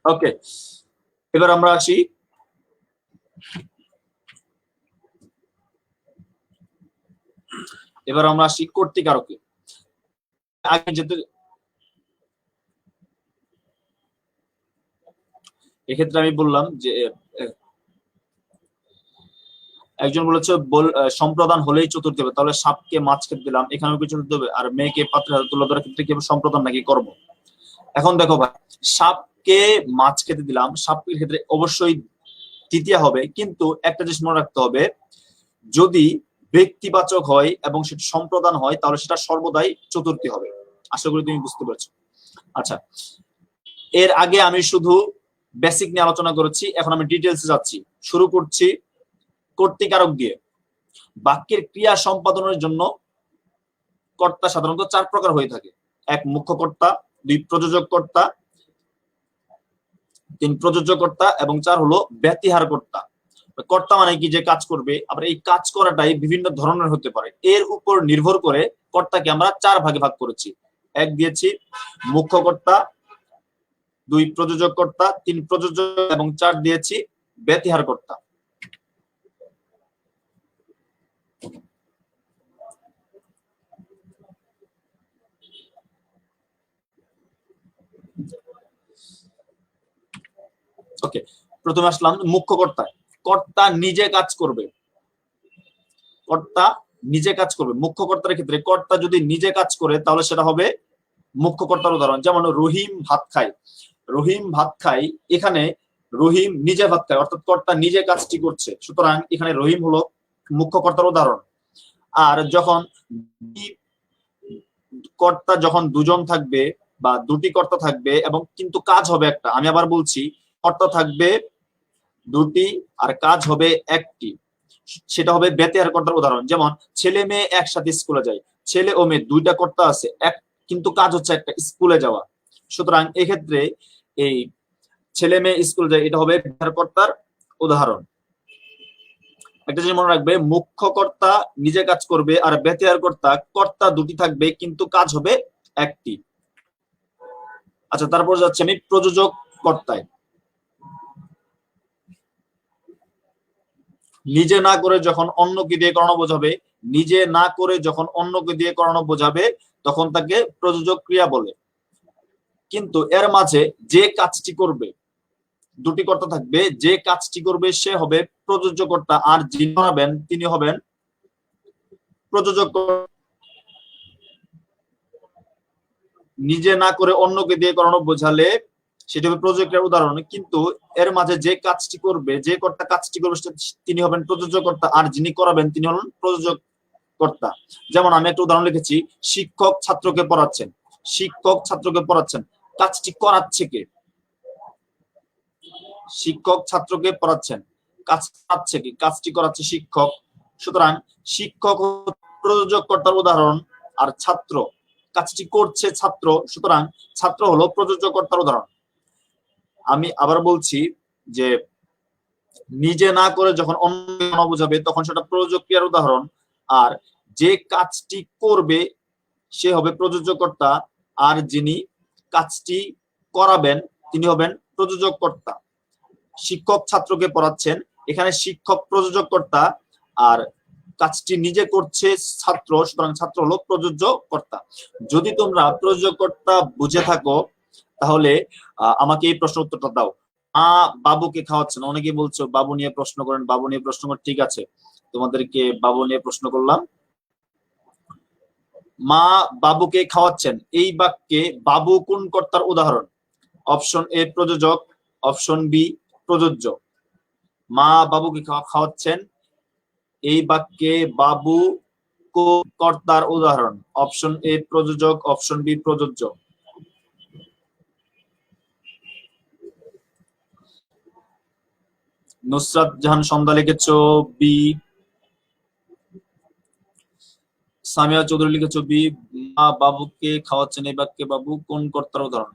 Speaker 2: ওকে, এবার আমরা আসি কর্তৃকারকে। আগে যেতে, এক্ষেত্রে আমি বললাম যে একজন বলেছে সম্প্রদান হলেই চতুর্থ হবে, তাহলে সাপকে মাছ খেতে দিলাম, এখানেও কি চতুর্থ হবে? আর মেয়েকে পাত্রে হাতে তুলে ধরার ক্ষেত্রে কি সম্প্রদান নাকি কর্ম? এখন দেখো ভাই, সাপকে মাছ খেতে দিলাম, সাপের ক্ষেত্রে অবশ্যই তৃতীয়া হবে, কিন্তু একটা জিনিস মনে রাখতে হবে, যদি ব্যক্তিবাচক হয় এবং সেটা সম্প্রদান হয় তাহলে সেটা সর্বদাই চতুর্থী হবে। আশা করি তুমি বুঝতে পারছো। আচ্ছা, এর আগে আমি শুধু বেসিক নিয়ে আলোচনা করেছি, এখন আমি ডিটেলসে যাচ্ছি। শুরু করছি কর্তৃকারক দিয়ে। বাক্যের ক্রিয়া সম্পাদনের জন্য কর্তা সাধারণত 4 প্রকার হয়ে থাকে। 1 মুখ্য কর্তা, 2 প্রযোজক কর্তা, 3 প্রযোজ্য কর্তা এবং 4 হলো ব্যতিহার কর্তা। কর্তা মানে কি, যে কাজ করবে। আবার এই কাজ করাটাই বিভিন্ন ধরনের হতে পারে, এর উপর নির্ভর করে কর্তাকে আমরা 4 ভাগে ভাগ করেছি। 1 দিয়েছি মুখ্য কর্তা, 2 প্রযোজক কর্তা, 3 প্রযোজক এবং 4 দিয়েছি ব্যতিহার কর্তা। ওকে, প্রথমে আসলাম মুখ্য কর্তায়। কর্তা নিজে কাজ করবে, কর্তা নিজে কাজ করবে। মুখ্য কর্তার ক্ষেত্রে কর্তা যদি নিজে কাজ করে তাহলে সেটা হবে মুখ্য কর্তার উদাহরণ। যেমন রহিম ভাত খায়, রহিম ভাত খায়, এখানে রহিম নিজে ভাত খায়, অর্থাৎ কর্তা নিজে কাজটি করছে, সুতরাং এখানে রহিম হলো মুখ্য কর্তার উদাহরণ। আর যখন কর্তা, যখন দুজন থাকবে বা দুটি কর্তা থাকবে এবং কিন্তু কাজ হবে একটা, আমি আবার বলছি, কর্তা থাকবে দুটি আর কাজ হবে একটি, সেটা হবে ব্যতিহার কর্তার উদাহরণ। যেমন ছেলে মেয়ে একসাথে স্কুলে যায়, ছেলে ও মেয়ে দুইটা কর্তা আছে, এক কিন্তু কাজ হচ্ছে একটা, স্কুলে যাওয়া। সুতরাং এক্ষেত্রে এই ছেলে মেয়ে স্কুলে যায়, এটা হবে ব্যতিহার কর্তার উদাহরণ। একটা জিনিস মনে রাখবে, মুখ্য কর্তা নিজে কাজ করবে আর ব্যতিহার কর্তা, কর্তা দুটি থাকবে কিন্তু কাজ হবে একটি। আচ্ছা, তারপর যাচ্ছে আমি প্রযোজক কর্তায়। নিজে না করে যখন অন্যকে দিয়ে করানো বোঝাবে, নিজে না করে যখন অন্যকে দিয়ে করানো বোঝাবে তখন তাকে প্রযোজক ক্রিয়া বলে। কিন্তু এর মাঝে যে কাজটি করবে, দুটি কর্তা থাকবে, যে কাজটি করবে সে হবে প্রযোজ্য কর্তা, আর যিনি করাবেন তিনি হবেন প্রযোজক। নিজে না করে অন্যকে দিয়ে করানো বোঝালে সেটা হবে প্রযোজকের উদাহরণ, কিন্তু এর মাঝে যে কাজটি করবে, যে কর্তা কাজটি করবে তিনি হবেন প্রযোজক কর্তা, আর যিনি করাবেন তিনি হলেন প্রযোজক কর্তা। যেমন আমি একটা উদাহরণ লিখেছি, শিক্ষক ছাত্রকে পড়াচ্ছেন, শিক্ষক ছাত্রকে পড়াচ্ছেন, কাজটি করাচ্ছে কে? শিক্ষক ছাত্রকে পড়াচ্ছেন, কাজ করাচ্ছে কি? কাজটি করাচ্ছে শিক্ষক। সুতরাং শিক্ষক প্রযোজক কর্তার উদাহরণ, আর ছাত্র কাজটি করছে ছাত্র, সুতরাং ছাত্র হলো প্রযোজক কর্তার উদাহরণ। আমি আবার বলছি যে নিজে না করে যখন অন্য বোঝাবে তখন সেটা প্রযোজক ক্রিয়ার উদাহরণ। আর যে কাজটি করবে সে হবে প্রযোজককর্তা, আর যিনি কাজটি করাবেন তিনি হবেন প্রযোজককর্তা। শিক্ষক ছাত্রকে পড়াচ্ছেন, এখানে শিক্ষক প্রযোজককর্তা, আর কাজটি নিজে করছে ছাত্র, সুতরাং ছাত্র হলো প্রযোজককর্তা। যদি তোমরা প্রযোজককর্তা বুঝে থাকো তাহলে আমাকে এই প্রশ্ন উত্তরটা দাও। বাবুকে খাওয়াচ্ছেন, অনেকে বলছো বাবু নিয়ে প্রশ্ন করেন, বাবু নিয়ে প্রশ্ন করেন, ঠিক আছে তোমাদেরকে বাবু নিয়ে প্রশ্ন করলাম। মা বাবুকে খাওয়াচ্ছেন, এই বাক্যে বাবু কোন কর্তার উদাহরণ? অপশন এ প্রযোজক, অপশন বি প্রযোজ্য। মা বাবুকে খাওয়াচ্ছেন, এই বাক্যে বাবু কোন কর্তার উদাহরণ? অপশন এ প্রযোজক, অপশন বি প্রযোজ্য। নুসরাত জাহান সন্ধ্যা লিখেছো বি। সামিয়া চৌধুরী লিখেছো বি। মা বাবুকে খাওয়াচ্ছেন, এই বাক্যে বাবু কোন কর্তার উদাহরণ?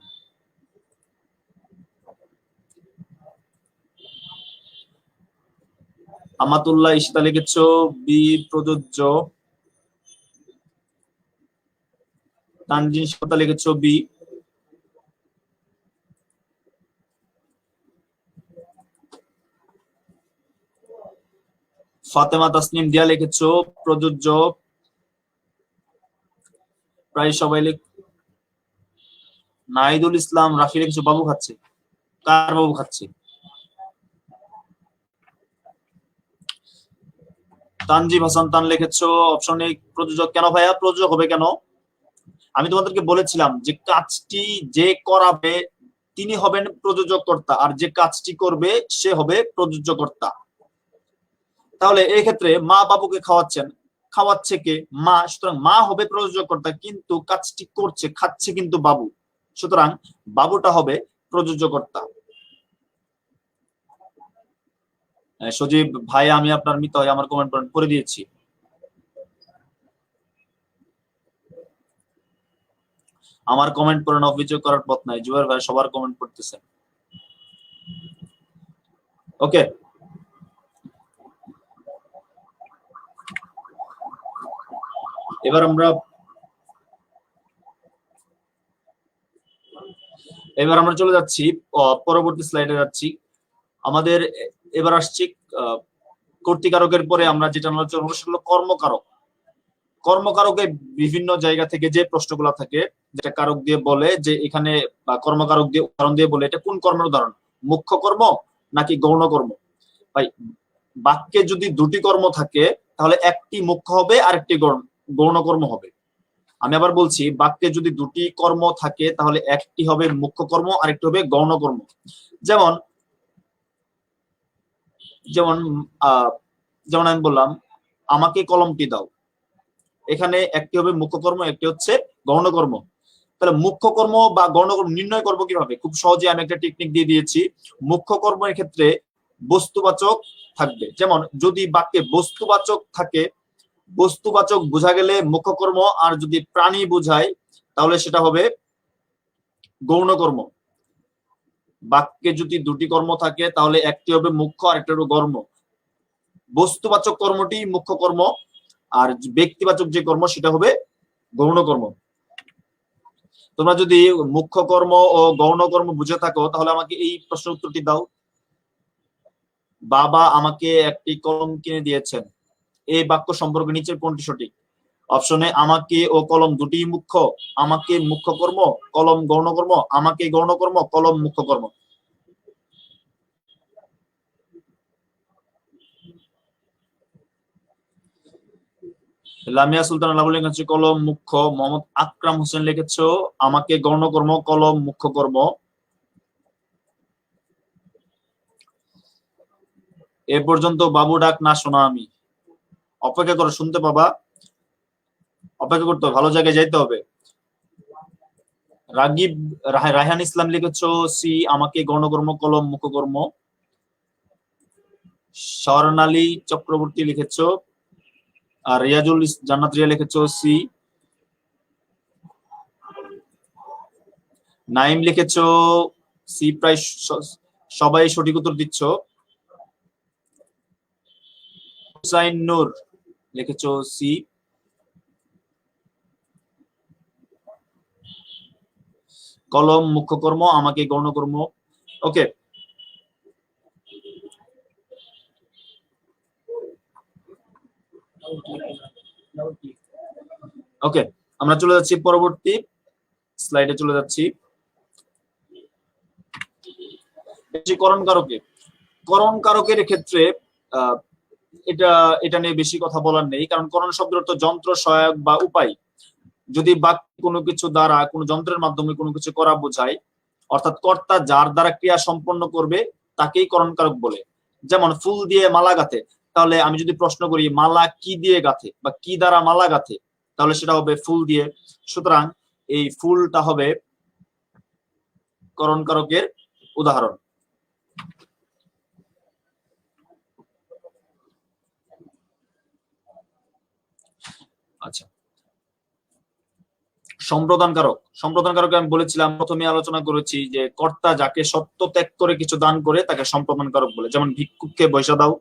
Speaker 2: আমাতুল্লাহ ইশিতা লিখেছো বি প্রযোজ্য। তানজিন শতা লিখেছো বি। ফাতেমা তাসনিম দিয়া লিখেছো প্রযোজ্য। প্রায় সবাই নাহিদুল ইসলাম রাফি লিখেছো বাবু খাচ্ছে। কার বাবু খাচ্ছে? তানজিব হাসান তান লিখেছো অপশন এ প্রযোজক। কেন ভাইয়া প্রযোজক হবে কেন? আমি তোমাদেরকে বলেছিলাম যে কাজটি যে করাবে তিনি হবেন প্রযোজককর্তা, আর যে কাজটি করবে সে হবে প্রযোজ্যকর্তা। তাহলে এই ক্ষেত্রে মা বাবুকে খাওয়াচ্ছেন, খাওয়াচ্ছে কে? মা, সুতরাং মা হবে প্রযোজককর্তা, কিন্তু কাজটি করছে খাচ্ছে কিন্তু বাবু, সুতরাং বাবুটা হবে প্রযোজককর্তা। সজীব ভাই আমি আপনার মিত হয় আমার কমেন্ট করে দিয়েছি। আমার কমেন্ট পড়ে না, অভিযোগ করার পথ নাই। জুয়ার ভাই সবার কমেন্ট পড়তেছেন। ওকে, এবার আমরা চলে যাচ্ছি পরবর্তী স্লাইডে যাচ্ছি। আমাদের এবার আসছি কর্তৃকারকের পরে আমরা যেটা আলোচনা করব সেটা হলো কর্মকারক। কর্মকারকে বিভিন্ন জায়গা থেকে যে প্রশ্নগুলো থাকে, যেটা কারক দিয়ে বলে যে এখানে, বা কর্মকারক দিয়ে উদাহরণ দিয়ে বলে এটা কোন কর্মের উদাহরণ, মুখ্য কর্ম নাকি গৌণ কর্ম? ভাই বাক্যে যদি দুটি কর্ম থাকে তাহলে একটি মুখ্য হবে আর একটি গৌণ কর্ম হবে। আমি আবার বলছি, বাক্যে যদি দুটি কর্ম থাকে তাহলে একটি হবে মুখ্য কর্ম আর একটি হবে গৌণ কর্ম। যেমন যেমন যেমন আমি বললাম আমাকে কলমটি দাও, এখানে একটি হবে মুখ্য কর্ম, একটি হচ্ছে গৌণ কর্ম। তাহলে মুখ্য কর্ম বা গৌণ কর্ম নির্ণয় করবো কিভাবে? খুব সহজে আমি একটা টেকনিক দিয়ে দিয়েছি। মুখ্য কর্মের ক্ষেত্রে বস্তুবাচক থাকবে, যেমন যদি বাক্যে বস্তুবাচক থাকে, বস্তুবাচক বোঝা গেলে মুখ্য কর্ম, আর যদি প্রাণী বোঝায় তাহলে সেটা হবে গৌণ কর্ম। বাক্যে যদি দুটি কর্ম থাকে তাহলে একটি হবে মুখ্য আর একটা হবে গৌণ। বস্তুবাচক কর্মটি মুখ্য কর্ম, আর ব্যক্তিবাচক যে কর্ম সেটা হবে গৌণ কর্ম। তোমরা যদি মুখ্য কর্ম ও গৌণ কর্ম বুঝে থাকো তাহলে আমাকে এই প্রশ্ন উত্তরটি দাও। বাবা আমাকে একটি কলম কিনে দিয়েছেন, এই বাক্য সম্পর্কে নিচের কোনটি সঠিক? অপশনে আমাকে ও কলম দুটি মুখ্য, আমাকে মুখ্য কর্ম, কলম গৌণ কর্ম, আমাকে গৌণ কর্ম, কলম মুখ্য কর্ম। লামিয়া সুলতান আলাবুল লিখেছো কলম মুখ্য। মোহাম্মদ আকরাম হোসেন লিখেছো আমাকে গৌণ কর্ম, কলম মুখ্য কর্ম। এ পর্যন্ত বাবু ডাক না শোনা আমি। অপেক্ষা করো, শুনতে পাবা, অপেক্ষা করতে হবে, ভালো জায়গায় যাইতে হবে। রাগিব রায়হান ইসলাম লিখেছো সি আমাকে গৌণ কর্ম, কলম মুখ্য কর্ম। স্বর্ণালী চক্রবর্তী লিখেছো, আর রিয়াজুল জান্নাত রিয়া লিখেছো সি। নাইম লিখেছো সি প্রায় সবাই সঠিক উত্তর দিচ্ছ। হুসাইন নূর লিখেছো সি। কলম মুখ্য কর্ম, আমাকে গৌণকর্ম। ওকে, ওকে, আমরা চলে যাচ্ছি পরবর্তী স্লাইডে চলে যাচ্ছি। করণ কারকে, করণ কারকের ক্ষেত্রে এটা এটা নিয়ে বেশি কথা বলার নেই, কারণ করণ শব্দের অর্থ যন্ত্র, সহায়ক বা উপায়। যদি বাক্য কোনো কিছু দ্বারা, কোনো যন্ত্রের মাধ্যমে কোনো কিছু করা বোঝায়, অর্থাৎ কর্তা যার দ্বারা ক্রিয়া সম্পন্ন করবে তাকেই করণ কারক বলে। যেমন ফুল দিয়ে মালা গাঁথে, তাহলে আমি যদি প্রশ্ন করি মালা কি দিয়ে গাঁথে বা কি দ্বারা মালা গাঁথে, তাহলে সেটা হবে ফুল দিয়ে। সুতরাং এই ফুলটা হবে করণ কারকের উদাহরণ। আচ্ছা, সম্প্রদান কারক। সম্প্রদান কারক আমি বলেছিলাম, প্রথমে আলোচনা করেছি যে কর্তা যাকে সত্য ত্যাগ করে কিছু দান করে তাকে সম্প্রদান কারক বলে। যেমন ভিক্ষুককে পয়সা দাও,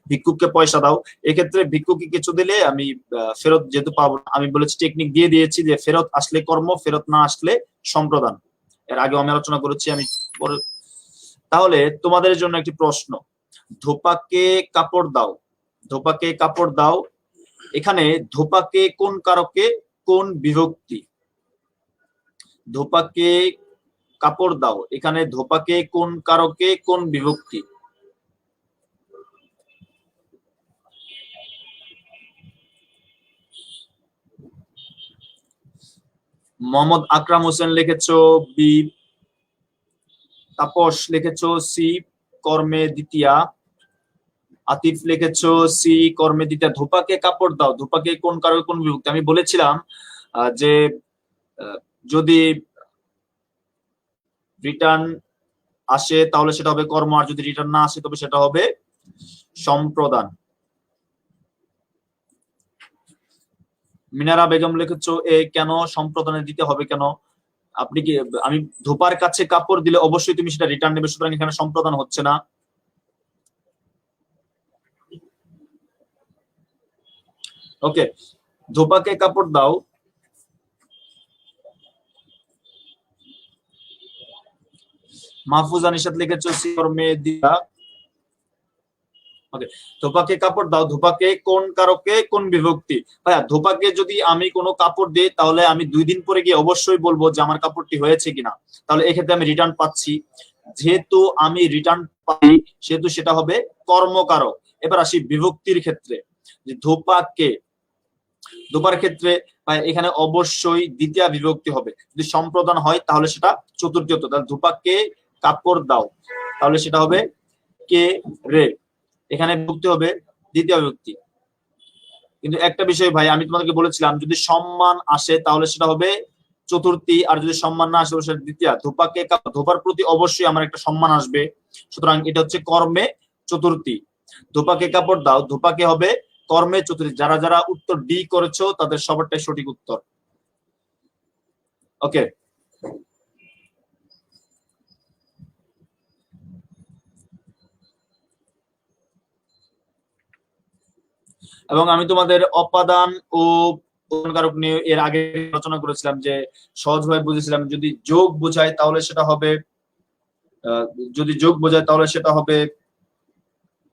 Speaker 2: ভিক্ষুককে পয়সা দাও, এক্ষেত্রে ভিক্ষুককে কিছু দিলে আমি ফেরত যেহেতু পাবো না, আমি বলেছি টেকনিক দিয়ে দিয়েছি যে ফেরত আসলে কর্ম, ফেরত না আসলে সম্প্রদান। এর আগে আমি আলোচনা করেছি, আমি পরে। তাহলে তোমাদের জন্য একটি প্রশ্ন, ধোপাকে কাপড় দাও, ধোপাকে কাপড় দাও, এখানে ধোপাকে কোন কারকে কোন বিভক্তি? ধোপাকে কাপড় দাও, এখানে ধোপাকে কোন কারকে কোন বিভক্তি? মোহাম্মদ আকরাম হোসেন লিখেছো বি, তাপস লিখেছো সি, কর্মে দ্বিতীয়া। আতিফ লিখেছো সি, কর্মে দ্বিতীয়া। ধোপাকে কাপড় দাও, ধোপাকে কোন কারকে কোন বিভক্তি? আমি বলেছিলাম যে যদি রিটার্ন আসে তাহলে সেটা হবে কর্ম, আর যদি রিটার্ন না আসে তবে সেটা হবে সম্প্রদান। মিনারা বেগম লিখেছো এ, কেন সম্প্রদানে দিতে হবে কেন? আপনি কি, আমি ধোপার কাছে কাপড় দিলে অবশ্যই তুমি সেটা রিটার্ন নেবে, সুতরাং এখানে সম্প্রদান হচ্ছে না। ওকে, ধোপাকে কাপড় দাও, মাহফুজা নিশাত লিখেছো সি, কর্মে দিয়া। ওকে, ধোপাকে কাপড় দাও, ধোপাকে কোন কারকে কোন বিভক্তি? ভাইয়া, ধোপাকে যদি আমি কোনো কাপড় দিই তাহলে আমি 2 দিন পরে গিয়ে অবশ্যই বলবো যে আমার কাপড়টি হয়েছে কিনা, তাহলে এক্ষেত্রে আমি রিটার্ন পাচ্ছি। যেহেতু আমি রিটার্ন পাই সেহেতু সেটা হবে কর্মকারক। এবার আসি বিভক্তির ক্ষেত্রে, যে ধোপাকে, ধোপার ক্ষেত্রে এখানে অবশ্যই দ্বিতীয় বিভক্তি হবে। যদি সম্প্রদান হয় তাহলে সেটা চতুর্থী হতো, তাহলে ধোপাকে কাপড় দাও, তাহলে সেটা হবে কে রে, এখানে বিভক্তি হবে দ্বিতীয় বিভক্তি। কিন্তু একটা বিষয় ভাই, আমি তোমাদেরকে বলেছিলাম যদি সম্মান আসে তাহলে সেটা হবে চতুর্থী, আর যদি সম্মান না আসে সেটা দ্বিতীয়। ধোপাকে, ধোপার প্রতি অবশ্যই আমার একটা সম্মান আসবে, সুতরাং এটা হচ্ছে কর্মে চতুর্থী। ধোপাকে কাপড় দাও, ধোপাকে হবে কর্মে চতুর্থী। যারা যারা উত্তর ডি করেছো তাদের সবারটাই সঠিক উত্তর। ওকে, এবং আমি তোমাদের অপাদান ও কারক নিয়ে এর আগে আলোচনা করেছিলাম, যে সহজভাবে বুঝেছিলাম যদি যোগ বোঝায় তাহলে সেটা হবে, যদি যোগ বোঝায় তাহলে সেটা হবে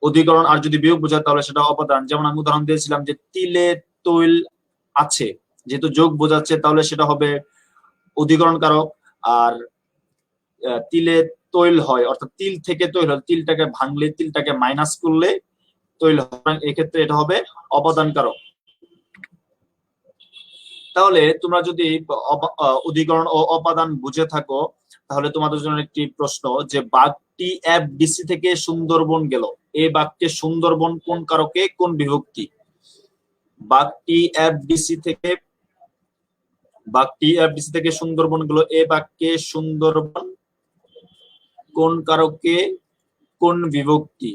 Speaker 2: অধিকরণ, আর যদি বিয়োগ বোঝায় তাহলে সেটা অপাদান। যেমন আমি উদাহরণ দিয়েছিলাম যে তিলে তৈল আছে, যেহেতু যোগ বোঝাচ্ছে তাহলে সেটা হবে অধিকরণ কারক। আর তিলে তৈল হয়, অর্থাৎ তিল থেকে তৈল হয়, তিলটাকে ভাঙলে, তিলটাকে মাইনাস করলে তৈল হয়, এক্ষেত্রে এটা হবে অপাদান কারক। তাহলে তোমরা যদি অধিকরণ ও অপাদান বুঝে থাকো তাহলে তোমাদের জন্য একটি প্রশ্ন, যে বাঘটি এফডিসি থেকে সুন্দরবন গেল, এই বাঘকে সুন্দরবন কোন কারকে কোন বিভক্তি? বাঘটি এফডিসি থেকে, বাঘটি এফডিসি থেকে সুন্দরবন গেল, এ বাঘকে সুন্দরবন কোন কারকে কোন বিভক্তি?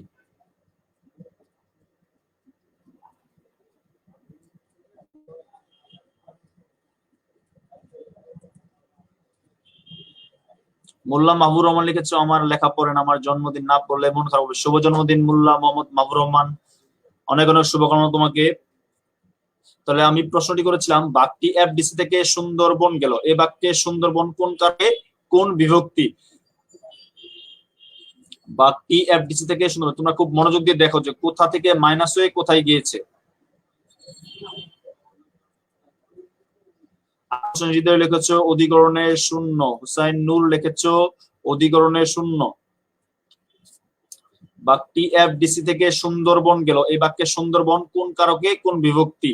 Speaker 2: মোল্লা মাহবুর রহমান লিখেছো আমার লেখা পড়েন, আমার জন্মদিন না পড়লে মন খারাপ হবে। শুভ জন্মদিন মোল্লা মোহাম্মদ মাহবুর রহমান, অনেক অনেক শুভকামনা তোমাকে। তাহলে আমি প্রশ্নটি করেছিলাম বাক্যটি এফডিসি থেকে সুন্দরবন গেল, এই বাক্যে সুন্দরবন কোন কারণে কোন বিভক্তি? বাক্যটি এফডিসি থেকে সুন্দর, তোমরা খুব মনোযোগ দিয়ে দেখো যে কোথা থেকে মাইনাস হয়ে কোথায় গিয়েছে। হৃদয় লিখেছো অধিকরণে শূন্য, হুসাইন নূর লিখেছো অধিকরণে শূন্য। বাক্যটি এফডিসি থেকে সুন্দরবন গেল, এই বাক্যে সুন্দরবন কোন কারকে কোন বিভক্তি?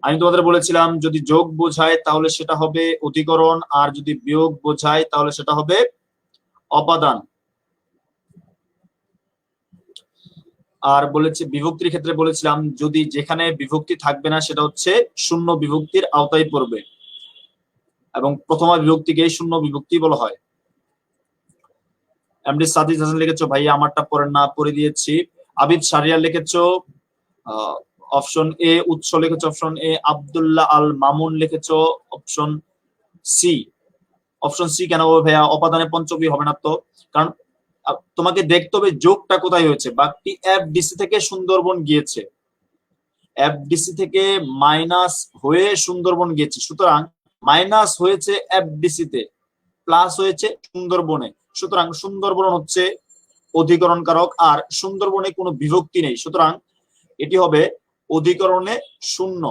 Speaker 2: আমি তোমাদের বলেছিলাম যদি যোগ বোঝায় তাহলে সেটা হবে অধিকরণ, আর যদি বিয়োগ বোঝায় তাহলে সেটা হবে অপাদান। আর বলেছে বিভক্তির ক্ষেত্রে বলেছিলাম যদি যেখানে বিভক্তি থাকবে না সেটা হচ্ছে শূন্য বিভক্তির আওতায় পড়বে, এবং প্রথমা বিভক্তিকেই শূন্য বিভক্তি বলা হয়। এমডি সাদিক হাসান লিখেছো ভাইয়া আমারটা পড়েন না, পড়ে দিয়েছি। আবিদ শারিয়ার লিখেছো অপশন এ, উৎস লিখেছো অপশন এ, আব্দুল্লাহ আল মামুন লিখেছো অপশন সি। অপশন সি কেন ভাইয়া? অপাদানে পঞ্চমী হবে না তো, কারণ তোমাকে দেখতে হবে যোগটা কোথায় হয়েছে। বাক্যটি এফডিসি থেকে সুন্দরবন গিয়েছে, এফডিসি থেকে মাইনাস হয়ে সুন্দরবন গিয়েছে, সুতরাং মাইনাস হয়েছে এফডিসি তে, প্লাস হয়েছে সুন্দরবনে, সুতরাং সুন্দরবন হচ্ছে অধিকরণ কারক, আর সুন্দরবনে কোনো বিভক্তি নেই, সুতরাং এটি হবে অধিকরণে শূন্য।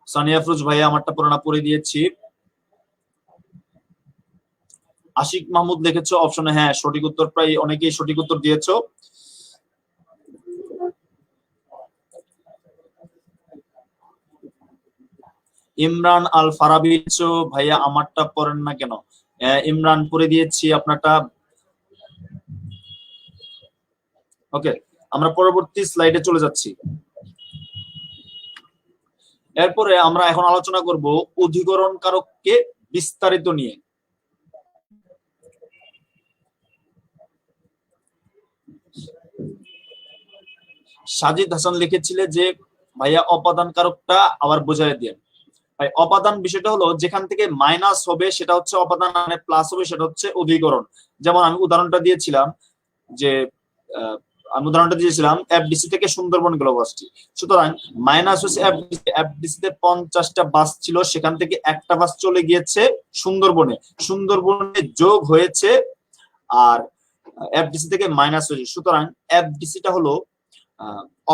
Speaker 2: সানিয়া ফরুজ ভাইয়া আমারটা পুরোনা পড়ে দিয়েছি। আশিক মাহমুদ লিখেছো অপশনে হ্যাঁ সঠিক উত্তর, প্রায় অনেকেই সঠিক উত্তর দিয়েছো। ইমরান আল ফারাবি লিখেছো ভাইয়া আমারটা পড়েন না কেন? ইমরান পড়ে দিয়েছি আপনারটা। ওকে, আমরা পরবর্তী স্লাইডে চলে যাচ্ছি। এরপরে আমরা এখন আলোচনা করব অধিকরণ কারককে বিস্তারিত নিয়ে। সাজিদ হাসান লিখেছিলে যে ভাইয়া অপাদান কারকটা আবার বোঝাই দিয়ে। ভাই অপাদান বিষয়টা হলো যেখান থেকে মাইনাস হবে সেটা হচ্ছে অপাদান, মানে প্লাস হবে সেটা হচ্ছে অধিকরণ। যেমন আমি উদাহরণটা দিয়েছিলাম যে এফডিসি থেকে সুন্দরবন গেল বাসটি, সুতরাং মাইনাস হচ্ছে এফডিসি তে 50টা বাস ছিল, সেখান থেকে একটা বাস চলে গিয়েছে সুন্দরবনে, সুন্দরবনে যোগ হয়েছে আর এফডিসি থেকে মাইনাস হয়েছে, সুতরাং এফডিসিটা হলো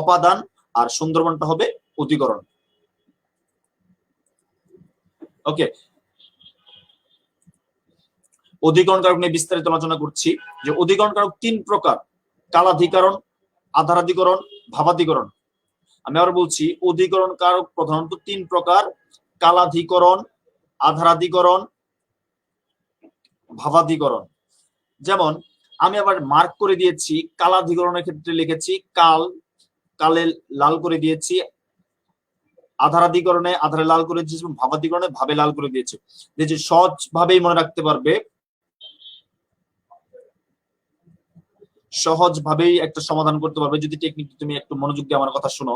Speaker 2: অপাদান আর সুন্দরবনটা হবে অধিকরণ। ওকে, অধিকরণ কারক নিয়ে বিস্তারিত আলোচনা করছি যে অধিকরণ কারক 3 প্রকার: কালাধিকরণ, আধারাধিকরণ, ভাবাধিকরণ। আমি আবার বলছি অধিকরণ কারক প্রধানত 3 প্রকার: কালাধিকরণ, আধারাধিকরণ, ভাবাধিকরণ। যেমন আমি আবার মার্ক করে দিয়েছি, কালাধিকরণের ক্ষেত্রে লিখেছি কাল, কালে লাল করে দিয়েছি, আধারাধিকরণে আধারে লাল করে দিয়েছি, ভাবাধিকরণে ভাবে লাল করে দিয়েছি, যে সহজ ভাবেই মনে রাখতে পারবে, সহজ ভাবেই একটা সমাধান করতে পারবে যদি টেকনিক তুমি একটু মনোযোগ দিয়ে আমার কথা শোনো।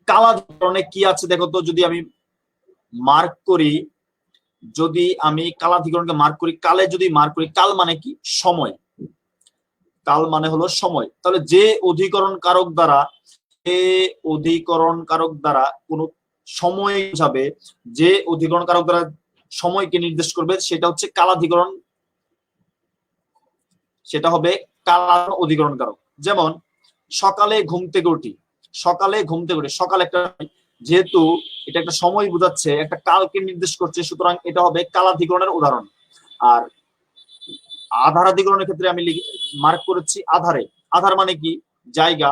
Speaker 2: কালাধিকরণে কি আছে দেখো তো, যদি আমি মার্ক করি, যদি আমি কালাধিকরণকে মার্ক করি, কালে যদি মার্ক করি, কাল মানে কি? সময়। কাল মানে হলো সময়। তাহলে যে অধিকরণ কারক দ্বারা কোন সময় যাবে, যে অধিকরণ কারক দ্বারা সময়কে নির্দেশ করবে সেটা হচ্ছে কালাধিকরণ, সেটা হবে কালার অধিকরণ কারক। যেমন সকালে ঘুম থেকে উঠি, সকালে ঘুম থেকে উঠি, সকাল একটা, যেহেতু এটা একটা সময় বোঝাচ্ছে, একটা কালকে নির্দেশ করছে, সুতরাং এটা হবে কালাধিকরণের উদাহরণ। আর আধারাধিকরণের ক্ষেত্রে আমি মার্ক করেছি আধারে, আধার মানে কি? জায়গা,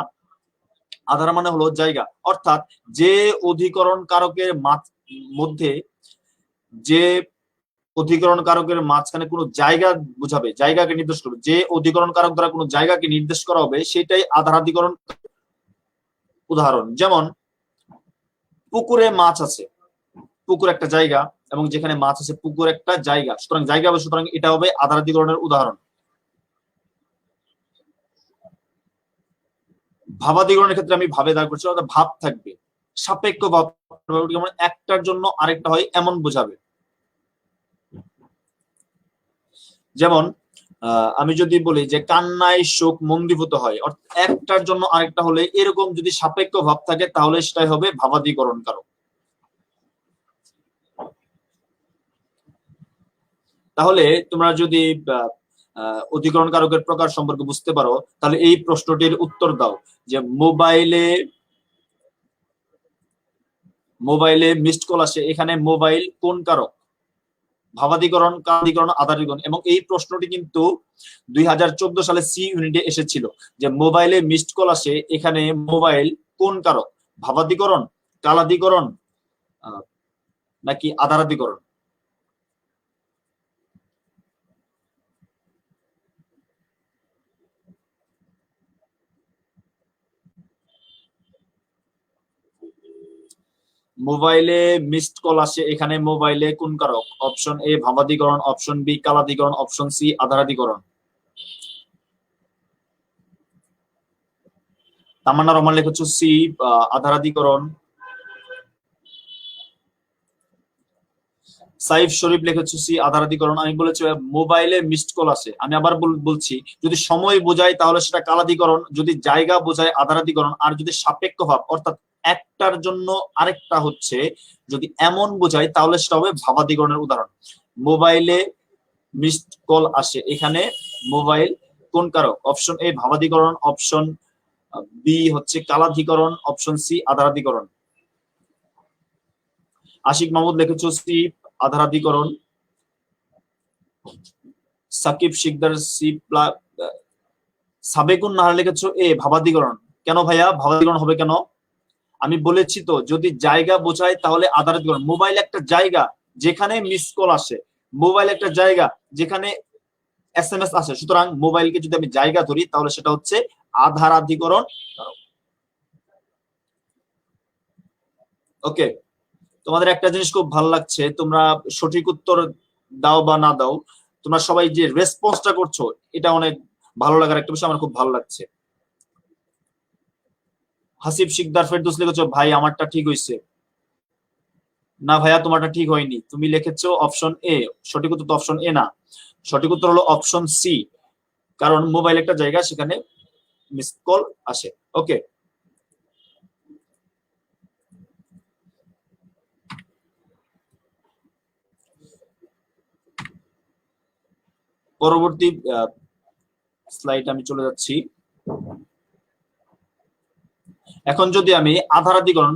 Speaker 2: আধার মানে হলো জায়গা, অর্থাৎ যে অধিকরণ কারকের মধ্যে, যে অধিকরণ কারকের মাঝখানে কোনো জায়গা বোঝাবে, জায়গাকে নির্দেশ করবে, যে অধিকরণ কারক দ্বারা কোনো জায়গাকে নির্দেশ করা হবে সেটাই আধারাধিকরণ উদাহরণ। যেমন পুকুরে মাছ আছে, পুকুর একটা জায়গা, এবং যেখানে মাছ আছে পুকুর একটা জায়গা, সুতরাং জায়গা হবে, সুতরাং এটা হবে আধারাধিকরণের উদাহরণ। ভাবাধিকরণের ক্ষেত্রে আমি ভাবে দাঁড় করছি, অর্থাৎ ভাব থাকবে, সাপেক্ষ ভাব যেমন একটার জন্য আরেকটা হয় এমন বোঝাবে। যেমন আমি যদি বলি যে কান্নায় শোক মন্দীভূত হয়, অর্থাৎ একটার জন্য আরেকটা হলে এরকম যদি সাপেক্ষ ভাব থাকে তাহলে সেটাই হবে ভাবাদিকরণ কারক। তাহলে তোমরা যদি অধিকরণ কারকের প্রকার সম্পর্কে বুঝতে পারো তাহলে এই প্রশ্নটির উত্তর দাও যে মোবাইলে মিসড কল আসে, এখানে মোবাইল কোন কারক? ভাবাদিকরণ, কারাদিকরণ, আধারিকরণ। এবং এই প্রশ্নটি কিন্তু 2014 সালে সি ইউনিটে এসেছিল যে মোবাইলে মিসড কল আসে, এখানে মোবাইল কোন কারক? ভাবাদিকরণ, কালাদিকরণ নাকি আধারাদিকরণ? মোবাইলে মিসড কল আসে, এখানে মোবাইলে কোন কারক? অপশন এ ভাবাদিকরণ, অপশন বি কালাদিকরণ, অপশন সি আধারাদিকরণ। তামান্না রহমান লিখেছো সি আধারাদিকরণ। সাইফ শরীফ লিখেছো সি আধারাদিকরণ। আমি বলেছি মোবাইলে মিসড কল আসে, আমি আবার বলছি যদি সময় বোঝায় তাহলে সেটা কালাদিকরণ, যদি জায়গা বোঝায় আধারাদিকরণ, আর যদি সাপেক্ষ ভাব অর্থাৎ একটার জন্য আরেকটা হচ্ছে যদি এমন বোঝায় তাহলে সেটা হবে ভাবাদিকরণের উদাহরণ। মোবাইলে মিসড কল আসে, এখানে মোবাইল কোন কারক? অপশন এ ভাবাদিকরণ, অপশন বি হচ্ছে কালাধিকরণ, অপশন সি আধারাদিকরণ। আশিক মাহমুদ লিখেছো সি আধারাদিকরণ। সাকিব শিকদার সি সাবেকুন নাহার লিখেছো এ ভাবাদিকরণ। কেন ভাইয়া ভাবাদিকরণ হবে কেন? আমি বলেছি তো যদি জায়গা বোঝায় তাহলে আধারাদিকরণ। মোবাইল একটা জায়গা যেখানে মিস কল আসে, মোবাইল একটা জায়গা যেখানে এসএমএস আসে, সুতরাং মোবাইলকে যদি আমি জায়গা ধরি তাহলে সেটা হচ্ছে আধারাদিকরণ। ওকে, তোমাদের একটা জিনিস খুব ভালো লাগছে, তোমরা সঠিক উত্তর দাও বা না দাও, তোমরা সবাই যে রেসপন্সটা করছো এটা অনেক ভালো লাগার একটা বিষয়, আমার খুব ভালো লাগছে। হাসিব শিকদার ফেরদৌস লিখেছো ভাই আমারটা ঠিক হয়েছে। না ভাইয়া তোমারটা ঠিক হয়নি, তুমি লিখেছো অপশন এ, সঠিক উত্তর তো অপশন এ না, সঠিক উত্তর হলো অপশন সি, কারণ মোবাইল একটা জায়গা সেখানে মিস কল আসে। ওকে, পরবর্তী স্লাইড আমি চলে যাচ্ছি। এখন যদি আমি আধারাদিকরণ,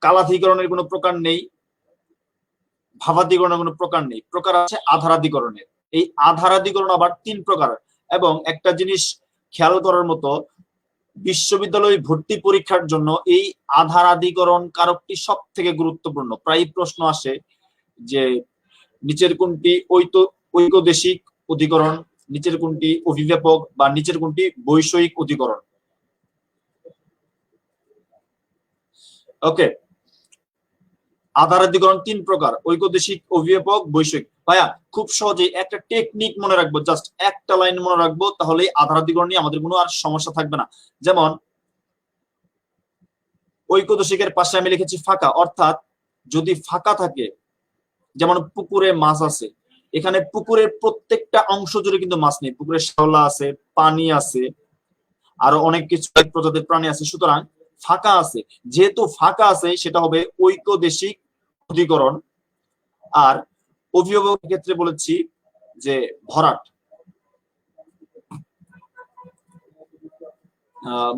Speaker 2: কালাধিকরণের কোনো প্রকার নেই, ভাবাদিকরণের কোনো প্রকার নেই, প্রকার আছে আধারাদিকরণের। এই আধারাদিকরণ আবার 3 প্রকার। এবং একটা জিনিস খেয়াল করার মতো, বিশ্ববিদ্যালয় ভর্তি পরীক্ষার জন্য এই আধারাদিকরণ কারকটি সব থেকে গুরুত্বপূর্ণ। প্রায় প্রশ্ন আসে যে নিচের কোনটি ঐকদেশিক অধিকরণ, নিচের কোনটি অভিব্যাপক, বা নিচের কোনটি বৈষয়িক অধিকরণ। ওকে, আধারাদিকরণ 3 প্রকার, ঐকদেশিক, অভিব্যাপক, বৈষয়িক। ভাইয়া খুব সহজে একটা টেকনিক মনে রাখবো, জাস্ট একটা লাইন মনে রাখবো, তাহলে আধারাদিকরণ নিয়ে আমাদের কোনো আর সমস্যা থাকবে না। যেমন ঐকদেশিকের পাশে আমি লিখেছি ফাঁকা, অর্থাৎ যদি ফাঁকা থাকে, যেমন পুকুরে মাছ আছে, এখানে পুকুরের প্রত্যেকটা অংশ জুড়ে কিন্তু মাছ নেই, পুকুরে শ্যাওলা আছে, পানি আছে, আরো অনেক কিছু প্রজাতির প্রাণী আছে, সুতরাং ফাঁকা আছে। যেহেতু ফাঁকা আছে সেটা হবে ঐকদেশিক অধিকরণ। আর অভিভাবকের ক্ষেত্রে বলেছি যে ভরাট।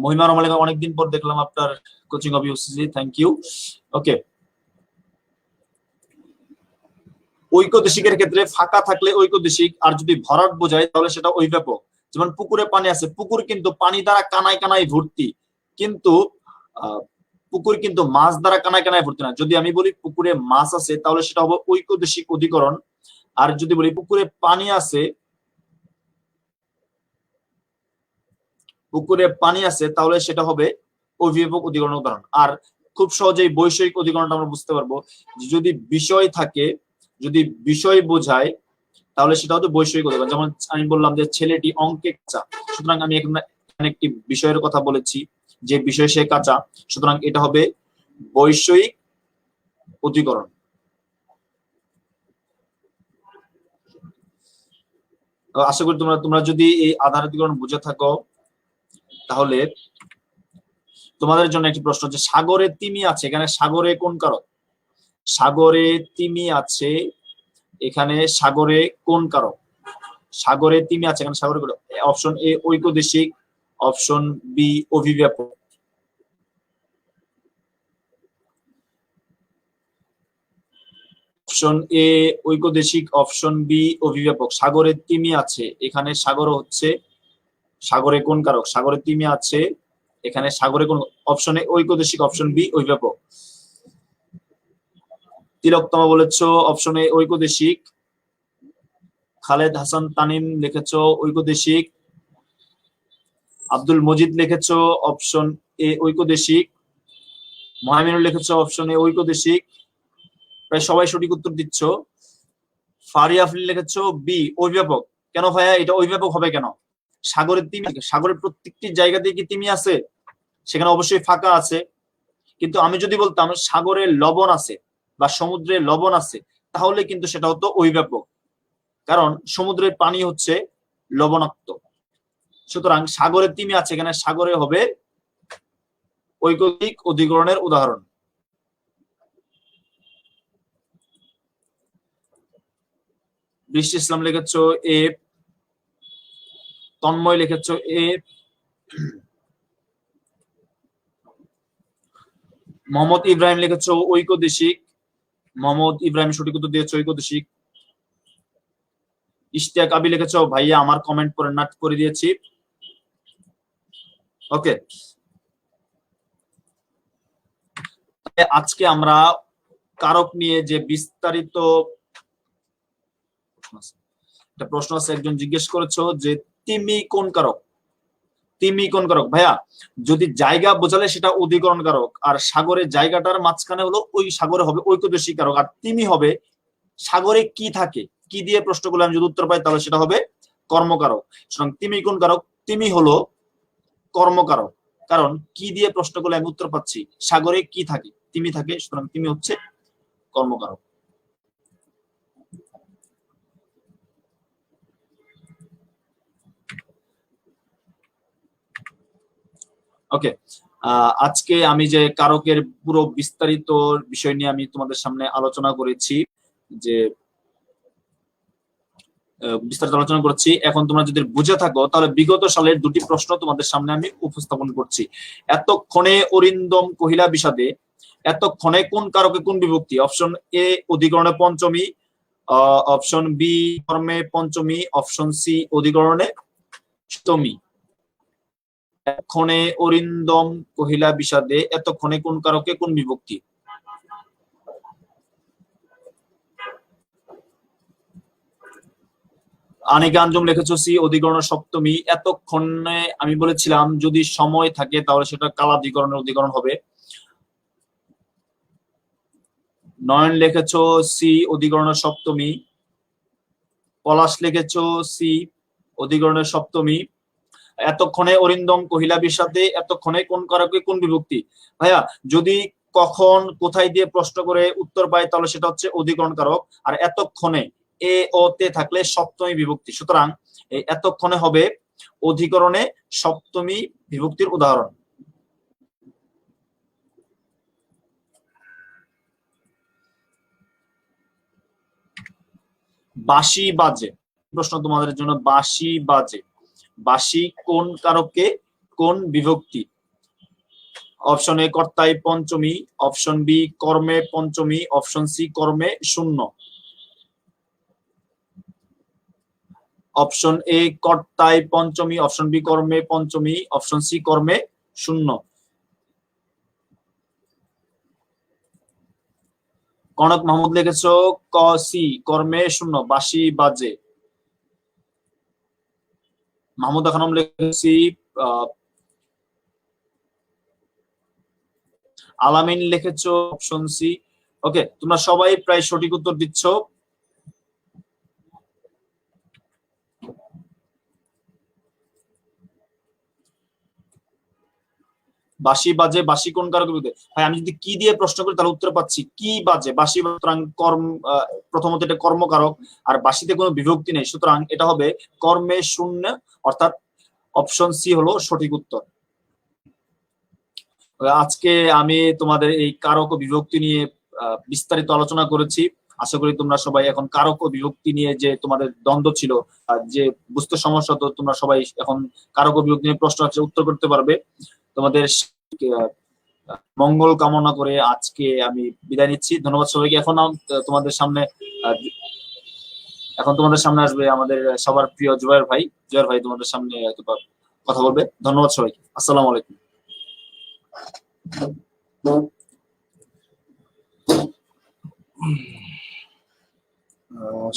Speaker 2: মহিমা রহমান অনেকদিন পর দেখলাম আপনার coaching of UCC, thank you. Okay, ঐকদেশিকের ক্ষেত্রে ফাঁকা থাকলে ঐকদেশিক, আর যদি ভরাট বোঝায় তাহলে সেটা অভিব্যাপক। যেমন পুকুরে পানি আছে, পুকুর কিন্তু পানি দ্বারা কানায় কানায় ভর্তি, কিন্তু পুকুর কিন্তু মাছ দ্বারা কানায় কানায় ভর্তি না। যদি আমি বলি পুকুরে মাছ আছে তাহলে সেটা হবে ঐকদেশিক অধিকরণ। আর যদি বলি পুকুরে পানি আছে, তাহলে সেটা হবে অভিব্যাপক অধিকরণ উদাহরণ। আর খুব সহজেই বৈষয়িক অধিকরণটা আমরা বুঝতে পারবো, যদি বিষয় থাকে, যদি বিষয় বোঝায় তাহলে সেটা হচ্ছে বৈষয়িক অধিকরণ। যেমন আমি বললাম যে ছেলেটি অঙ্কে কাঁচা, সুতরাং আমি এখানে একটি বিষয়ের কথা বলেছি যে বিষয় সে কাঁচা, সুতরাং এটা হবে বৈষয়িক অধিকরণ। আশা করি তোমরা যদি এই আধার অধিকরণ বুঝে থাকো তাহলে তোমাদের জন্য একটি প্রশ্ন, যে সাগরে তিমি আছে, এখানে সাগরে কোন কারক? সাগরে তিমি আছে, এখানে সাগরে কোন কারক? সাগরে তিমি আছে, এখানে সাগরে কোন? অপশন এ ঐকদেশিক, অপশন বি অভিব্যাপক। অপশন এ ঐকদেশিক, অপশন বি অভিব্যাপক। সাগরে তিমি আছে, এখানে সাগর হচ্ছে সাগরে কোন কারক? সাগরে তিমি আছে, এখানে সাগরে কোন? অপশন এ ঐকদেশিক, অপশন বি অভিব্যাপক। তিলোত্তমা বলেছো অপশন এ ঐকদেশিক, খালেদ হাসান তানিম লিখেছো ঐকদেশিক, আব্দুল মজিদ লিখেছো অপশন এ ঐকদেশিক, মহামিনুল লিখেছো অপশন এ ঐকদেশিক, প্রায় সবাই সঠিক উত্তর দিচ্ছ। ফারিয়া আফরিন লিখেছো বি অভিব্যাপক। কেন ভাইয়া এটা অভিব্যাপক হবে কেন? সাগরের তিমি, সাগরের প্রত্যেকটি জায়গাতে কি তিমি আছে? সেখানে অবশ্যই ফাঁকা আছে। কিন্তু আমি যদি বলতাম সাগরে লবণ আছে বা সমুদ্রে লবণ আছে, তাহলে কিন্তু সেটা হতো অভিব্যাপক, কারণ সমুদ্রের পানি হচ্ছে লবণাক্ত। সুতরাং সাগরের তিমি আছে, এখানে সাগরে হবে ঐকদিক অধিকরণের উদাহরণ। বৃষ্টি ইসলাম লিখেছ এ, তন্ময় লিখেছ এ, মোহাম্মদ ইব্রাহিম লিখেছ ঐকদেশিক, মোহাম্মদ ইব্রাহিম সঠিক উত্তর দিয়েছ ঐকদেশিক। ইশতিয়াক আবি লিখেছ ভাইয়া আমার কমেন্ট পরে নাট করে দিয়েছি। ওকে, আজকে আমরা কারক নিয়ে যে বিস্তারিত একটা প্রশ্ন আছে, একজন জিজ্ঞেস করেছো যে তিমি কোন কারক? তিমি কোন কারক ভাইয়া? যদি জায়গা বোঝালে সেটা অধিকরণ কারক, আর সাগরের জায়গাটার মাঝখানে হলো ওই সাগরে হবে ঐকদেশিক কারক, আর তিমি হবে সাগরে কি থাকে, কি দিয়ে প্রশ্ন করলে আমি যদি উত্তর পাই তাহলে সেটা হবে কর্মকারক। সুতরাং তিমি কোন কারক? তিমি হলো কর্মকারক, কারণ কি দিয়ে প্রশ্ন করলে আমি উত্তর পাচ্ছি, সাগরে কি থাকে, তিমি থাকে, সুতরাং তিমি হচ্ছে কর্মকারক। ওকে, আজকে আমি যে কারকের পুরো বিস্তারিত বিষয় নিয়ে আমি তোমাদের সামনে আলোচনা করেছি, যে বিস্তারিত আলোচনা করছি, এখন তোমরা যদি বুঝে থাকো তাহলে বিগত সালের দুটি প্রশ্ন তোমাদের সামনে আমি উপস্থাপন করছি। এতক্ষণে অরিন্দম কহিলা বিষাদে, এতক্ষণে কোন কারকে কোন বিভক্তি? অপশন এ অধিকরণে পঞ্চমী, অপশন বি কর্মে পঞ্চমী, অপশন সি অধিকরণে সপ্তমী। এতক্ষণে অরিন্দম কহিলা বিষাদে, এতক্ষণে কোন কারকে কোন বিভক্তি? আনিকা আঞ্জুম লিখেছো সি অধিকরণ সপ্তমী। এতক্ষণে আমি বলেছিলাম যদি সময় থাকে তাহলে সেটা কালাধিকরণের অধিকরণ হবে। নয়ন লিখেছো সি অধিকরণের সপ্তমী। পলাশ লিখেছো সি অধিকরণের সপ্তমী। এতক্ষণে অরিন্দম কহিলা বিষাদে, এতক্ষণে কোন কারকে কোন বিভক্তি? ভাইয়া যদি কখন কোথায় দিয়ে প্রশ্ন করে উত্তর পাই তাহলে সেটা হচ্ছে অধিকরণ কারক, আর এতক্ষণে এ ও তে থাকলে সপ্তমী বিভক্তি। সুতরাং এই এতক্ষণে হবে অধিকরণে সপ্তমী বিভক্তির উদাহরণ। বাঁশি বাজে, প্রশ্ন তোমাদের জন্য, বাঁশি বাজে, বাঁশি কোন কারকে কোন বিভক্তি? অপশন এ কর্তায় পঞ্চমী, অপশন বি কর্মে পঞ্চমী, অপশন সি কর্মে শূন্য। অপশন এ কর্তায় পঞ্চমী, অপশন বি কর্মে পঞ্চমী, অপশন সি কর্মে শূন্য। কনক মাহমুদ লিখেছ ক সি কর্মে শূন্য, বাঁশি বাজে। মাহমুদা খানম লিখেছি আলামিন লিখেছ অপশন সি। ওকে, তোমরা সবাই প্রায় সঠিক উত্তর দিচ্ছ। বাঁশি বাজে, বাঁশি কোন কারক বিভক্তি? ভাই আমি যদি কি দিয়ে প্রশ্ন করি তাহলে উত্তর পাচ্ছি কি বাজে, বাঁশি সুতরাং কর্ম, প্রথমত এটা কর্মকারক, আর বাঁশিতে কোনো বিভক্তি নেই, সুতরাং এটা হবে কর্মে শূন্য, অর্থাৎ অপশন সি হলো সঠিক উত্তর। আজকে আমি তোমাদের এই কারক ও বিভক্তি নিয়ে বিস্তারিত আলোচনা করেছি। আশা করি তোমরা সবাই এখন কারক ও বিভক্তি নিয়ে যে তোমাদের দ্বন্দ্ব ছিল, যে বুঝতে সমস্যা হতো, তোমরা সবাই এখন কারক ও বিভক্তি নিয়ে প্রশ্ন আছে উত্তর করতে পারবে। তোমাদের মঙ্গল কামনা করে আজকে আমি বিদায় নিচ্ছি। ধন্যবাদ সবাইকে। তোমাদের সামনে তোমাদের সামনে আসবে আমাদের সবার প্রিয় জুবায়ের ভাই। জুবায়ের ভাই তোমাদের সামনে কথা বলবে। ধন্যবাদ সবাইকে। আসসালামু আলাইকুম।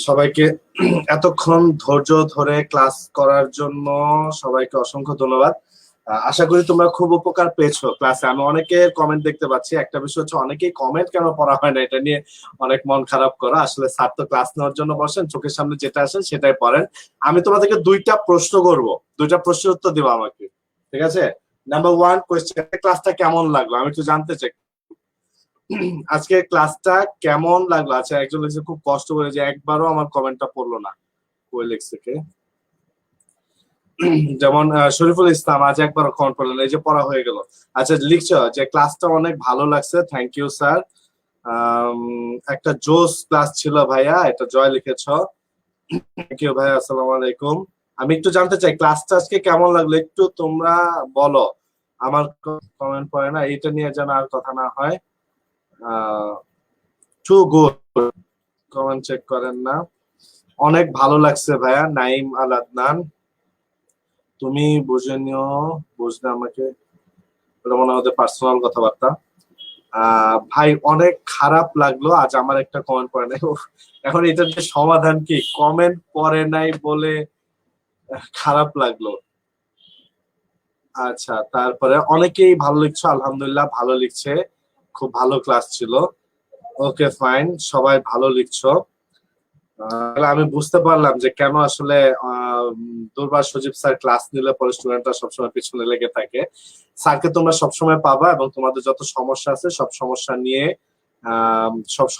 Speaker 1: সবাইকে এতক্ষণ ধৈর্য ধরে ক্লাস করার জন্য সবাইকে অসংখ্য ধন্যবাদ। আশা করি তোমরা খুব উপকার পেয়েছো ক্লাসে। আমি অনেকের কমেন্ট দেখতে পাচ্ছি, একটা বিষয় হচ্ছে অনেকেই কমেন্ট কেন পড়া হয় না এটা নিয়ে অনেক মন খারাপ করো। আসলে স্যার তো ক্লাস নেওয়ার জন্য বসেন, চোখের সামনে যেটা আসেন সেটাই পড়েন। আমি তোমাদেরকে দুইটা প্রশ্ন করব, দুইটা প্রশ্নের উত্তর দিবা আমাকে, ঠিক আছে? নাম্বার 1 কোয়েশ্চেন, ক্লাসটা কেমন লাগলো আমি একটু জানতে চাই। আজকে ক্লাসটা কেমন লাগলো? আচ্ছা, একজন লিখছে খুব কষ্ট করে যে একবারও আমার কমেন্টটা পড়লো না। কই লিখছে কে? যেমন শরীফুল ইসলাম আজ একবার কমেন্ট পড়লেন, এই যে পড়া হয়ে গেল। আচ্ছা, লিখছো যে ক্লাসটা অনেক ভালো লাগছে, থ্যাংক ইউ স্যার। একটা জোস ক্লাস ছিল ভাইয়া, এটা জয় লিখেছ, থ্যাংক ইউ ভাইয়া, আসসালামু আলাইকুম। আমি একটু জানতে চাই ক্লাসটা আজকে কেমন লাগলো, একটু তোমরা বলো। আমার কমেন্ট পড়ে না, এটা নিয়ে যেন আর কথা না হয়। টু গুড, কমেন্ট চেক করেন না। অনেক ভালো লাগছে ভাইয়া, নাইম আল আদনান। তুমি বুঝে নিও, বুঝলে আমাকে, এটা মনে হয় পার্সোনাল কথাবার্তা। ভাই অনেক খারাপ লাগলো আজ আমার একটা কমেন্ট পড়ে নাই। এখন এটার যে সমাধান কি? কমেন্ট পড়ে নাই বলে খারাপ লাগলো। আচ্ছা, তারপরে অনেকেই ভালো লিখছো, আলহামদুলিল্লাহ ভালো লিখছে, খুব ভালো ক্লাস ছিল। ওকে ফাইন, সবাই ভালো লিখছো। আমি বুঝতে পারলাম যে কেন আসলে দুর্বার সজীব স্যার ক্লাস নিলে পরে স্টুডেন্টরা সবসময় পিছনে লেগে থাকে। স্যারকে তোমরা সবসময় পাবা এবং তোমাদের যত সমস্যা আছে সব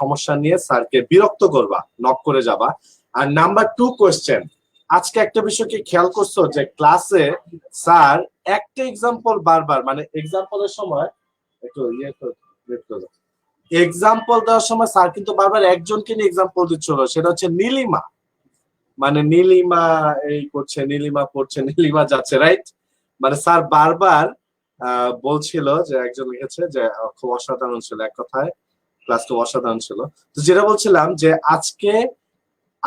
Speaker 1: সমস্যা নিয়ে স্যারকে বিরক্ত করবা, নক করে যাবা। আর নাম্বার 2 কোয়েশ্চেন, আজকে একটা বিষয়কে খেয়াল করছো যে ক্লাসে স্যার একটা এক্সাম্পল বারবার, মানে এক্সাম্পলের সময় একটু এক্সাম্পল দেওয়ার সময় স্যার কিন্তু বারবার একজনকে নিয়ে এক্সাম্পল দিচ্ছিল, সেটা হচ্ছে নীলিমা। মানে নীলিমা এই করছে, নীলিমা পড়ছে, নীলিমা যাচ্ছে, রাইট? মানে স্যার বারবার বলছিল যে, একজন লিখেছে যে খুব অসাধারণ ছিল, এক কথায় ক্লাস খুব অসাধারণ ছিল। তো যেটা বলছিলাম যে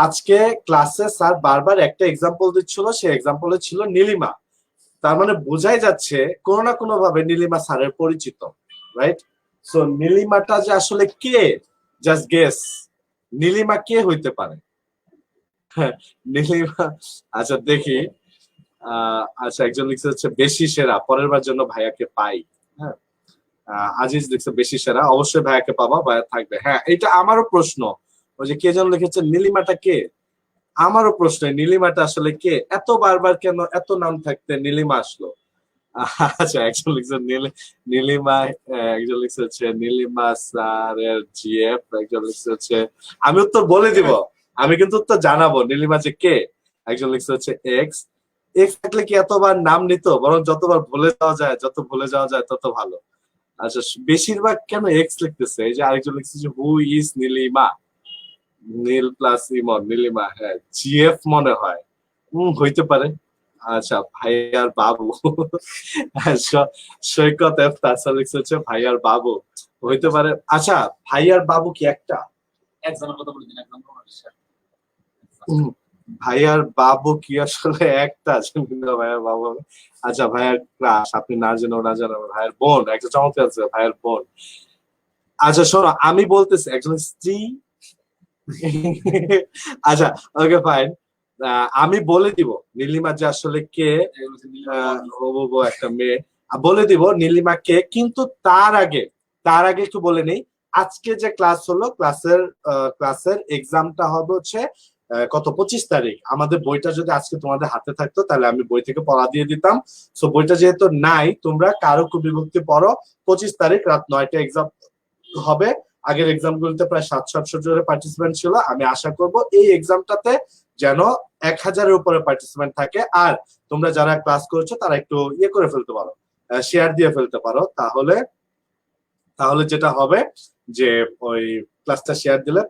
Speaker 1: আজকে ক্লাসে স্যার বারবার একটা এক্সাম্পল দিচ্ছিল, সেই এক্সাম্পলে ছিল নীলিমা। তার মানে বোঝাই যাচ্ছে কোনো না কোনো ভাবে নীলিমা স্যারের পরিচিত, রাইট? সো নীলিমাটা যে আসলে কে, জাস্ট গেস, নীলিমা কে হইতে পারে? নীলিমা, আচ্ছা দেখি। আচ্ছা, একজন লিখছে হচ্ছে বেশি সেরা, পরের বার জন্য ভাইয়াকে পাই। হ্যাঁ, আজিজ লিখছে বেশি সেরা, অবশ্যই ভাইয়াকে পাবা, ভাইয়া থাকবে। হ্যাঁ, এটা আমারও প্রশ্ন, ওই যে কে যেন লিখেছে নীলিমাটা কে, আমারও প্রশ্ন নীলিমাটা আসলে কে, এত বারবার কেন এত নাম থাকতে নীলিমা আসলো? আচ্ছা, একজন লিখছে নীলিমা, একজন লিখছে হচ্ছে নীলিমা স্যারের জিএফ, একজন লিখছে হচ্ছে, আমি উত্তর বলে দিব, আমি কিন্তু উত্তর জানাবো নীলিমা যে কে। একজন লিখছে হচ্ছে এক্স। এক্স থাকলে কি এতবার নাম নিত? বরং যতবার ভুলে যাওয়া যায়, যত ভুলে যাওয়া যায় তত ভালো। আচ্ছা, বেশিরভাগ কেন এক্স লিখতেছে? এই যে আরেকজন লিখছে যে who is Nilima, Neel plus Emon, Nilima, হ্যাঁ জিএফ মনে হয়, হইতে পারে। আচ্ছা, ভাইয়ার বাবু, সৈকত এফ তাসা লিখছে হচ্ছে ভাইয়ার বাবু, হইতে পারে। আচ্ছা, ভাইয়ার বাবু কি একটা?
Speaker 2: একজনের কথা বলে দিন, একজন।
Speaker 1: ভাইয়ার বাবু কি আসলে একটা? ভাইয়ার বাবু, আচ্ছা ভাইয়ার ক্লাস, আপনি না জেনেও না জানেন, ভাইয়ের বোন, একটা চমৎকার আছে, ভাইয়ের বোন। আচ্ছা শোনো, আমি বলতেছি একজন স্ত্রী। আচ্ছা, ওকে ফাইন, আমি বলে দিব নীলিমা যে আসলে কে, একটা মেয়ে, বলে দিব নীলিমা কে। কিন্তু তার আগে একটু বলে নেই, আজকে যে ক্লাস হলো, ক্লাসের এক্সামটা হবে হচ্ছে কত 25 তারিখ, আমাদের বইটা যদি আজকে তোমাদের হাতে থাকতো তাহলে আমি বই থেকে পড়া দিয়ে দিতাম। সো বইটা যেহেতু নাই, তোমরা কারক ও বিভক্তি পড়ো। 25 তারিখ রাত 9টায় এক্সাম হবে। আগের এক্সাম গুলোতে প্রায় 700-800 জনের পার্টিসিপেন্ট ছিল। আমি আশা করব এই এক্সামটাতে যেন 1000-এর উপরে পার্টিসিপেন্ট থাকে। আর তোমরা যারা ক্লাস করছো তারা একটু ইয়ে করে ফেলতে পারো, শেয়ার দিয়ে ফেলতে পারো। তাহলে তাহলে যেটা হবে যে ওই ক্লাসটা শেয়ার দিলে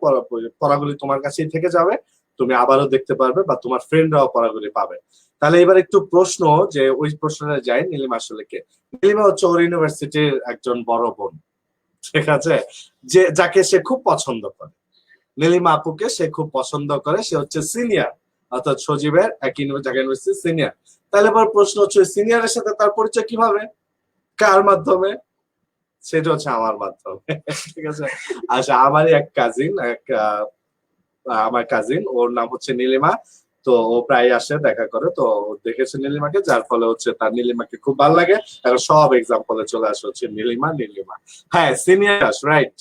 Speaker 1: পড়াগুলি তোমার কাছেই থেকে যাবে, তুমি আবারও দেখতে পারবে বা তোমার ফ্রেন্ডরাও পড়াগুলি পাবে। তাহলে এবার একটু প্রশ্ন, যে ওই প্রশ্নটা যাই, নীলিমা আসলে কে? নীলিমা হচ্ছে ওর ইউনিভার্সিটির একজন বড় বোন, ঠিক আছে, যে যাকে সে খুব পছন্দ করে। নীলিমা আপুকে সে খুব পছন্দ করে, সে হচ্ছে সিনিয়র, অর্থাৎ সজীবের একই ঢাকা ইউনিভার্সিটির সিনিয়র। তাহলে এবার প্রশ্ন হচ্ছে সিনিয়রের সাথে তার পরিচয় কিভাবে, কার মাধ্যমে? সেটা হচ্ছে আমার মাধ্যমে, ঠিক আছে। আচ্ছা, আমারই এক কাজিন, আমার কাজিন, ওর নাম হচ্ছে নীলিমা। তো ও প্রায় আসে, দেখা করে, তো ও দেখেছে নীলিমাকে, যার ফলে হচ্ছে তার নীলিমাকে খুব ভালো লাগে। এখন সব এক্সাম্পলে চলে আসে হচ্ছে নীলিমা নীলিমা। হ্যাঁ, সিনিয়র, রাইট,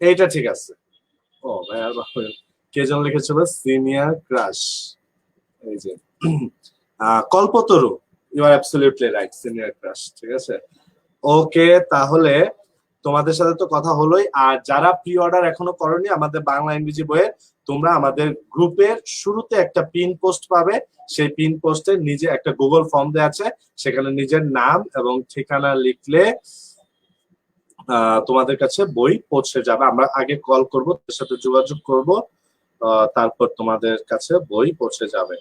Speaker 1: এইটা ঠিক আছে। ও ভাইয়া, কে যেন লিখেছিল সিনিয়র ক্রাশ, এই যে Kalpataru, you are absolutely right, senior crush, ঠিক আছে। ওকে, তাহলে তোমাদের সাথে তো কথা হলোই। আর যারা প্রি অর্ডার এখনো করনি আমাদের বাংলা ইংরেজি বইয়ের, তোমরা আমাদের গ্রুপের শুরুতে একটা পিন পোস্ট পাবে। সেই পিন পোস্টে নিজে একটা গুগল ফর্ম দেওয়া আছে, সেখানে নিজের নাম এবং ঠিকানা লিখলে তোমাদের কাছে বই পৌঁছে যাবে। আমরা আগে কল করব, তার সাথে যোগাযোগ করব, তারপর তোমাদের কাছে বই পৌঁছে যাবে,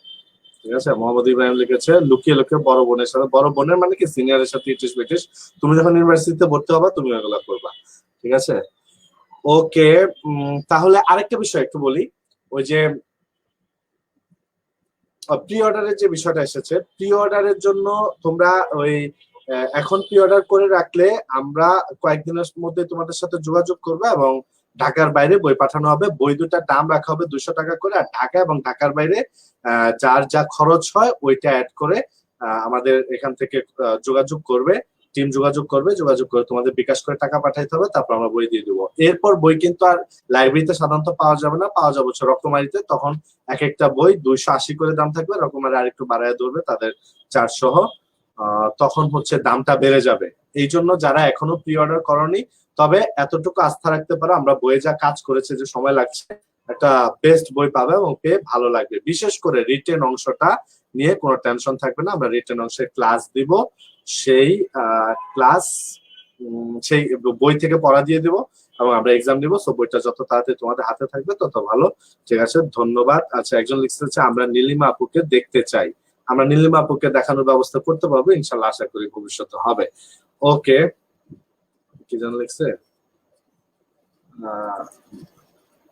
Speaker 1: ঠিক আছে। মোহাম্মদ ইব্রাহিম লিখেছে লুকিয়ে লুকিয়ে বড় বোনের সাথে। বড় বোনের মানে কি? সিনিয়রের সাথে ইটিস বিটিস। তুমি যখন ইউনিভার্সিটিতে ভর্তি হবা তুমি এগুলো করবা, ঠিক আছে। ওকে, তাহলে আরেকটা বিষয় একটু বলি। ওই যে প্রি অর্ডারের যে বিষয়টা এসেছে, প্রি অর্ডারের জন্য তোমরা ওই এখন প্রি অর্ডার করে রাখলে আমরা কয়েকদিনের মধ্যে তোমাদের সাথে যোগাযোগ করবো এবং ঢাকার বাইরে বই পাঠানো হবে। বই দুটার দাম রাখা হবে 200 টাকা করে। আর ঢাকা এবং ঢাকার বাইরে যার যা খরচ হয় ওইটা অ্যাড করে আমাদের এখান থেকে যোগাযোগ করবে, টিম যোগাযোগ করবে, যোগাযোগ করে তোমাদের বিকাশ করে টাকা পাঠাইতে হবে, তারপর আমরা বই দিয়ে দেবো। এরপর বই কিন্তু আর লাইব্রেরিতে সাধারণত পাওয়া যাবে না, পাওয়া যাবে হচ্ছে রকমারিতে। তখন এক একটা বই 280 করে দাম থাকবে, রকমারি আর একটু বাড়ায় ধরবে তাদের 400। তখন হচ্ছে দামটা বেড়ে যাবে। এই জন্য যারা এখনো প্রি অর্ডার করনি, তবে এতটুকু আস্থা রাখতে পারো আমরা বইয়ে যা কাজ করেছে, যে সময় লাগছে, একটা বেস্ট বই পাবে এবং পেয়ে ভালো লাগবে। বিশেষ করে রিটেন অংশটা নিয়ে কোনো টেনশন থাকবে না। আমরা রিটেন অংশে ক্লাস দিব, সেই ক্লাস সেই বই থেকে পড়া দিয়ে দিব এবং আমরা এক্সাম দিব। সো বইটা যত তাড়াতাড়ি তোমাদের হাতে থাকবে তত ভালো, ঠিক আছে। ধন্যবাদ। আচ্ছা, একজন লিখছে আমরা নীলিমা আপুকে দেখতে চাই। আমরা নীলিমা আপুকে দেখানোর ব্যবস্থা করতে পারবো ইনশাল্লাহ, আশা করি ভবিষ্যতে হবে। ওকে, কি যেন লিখছে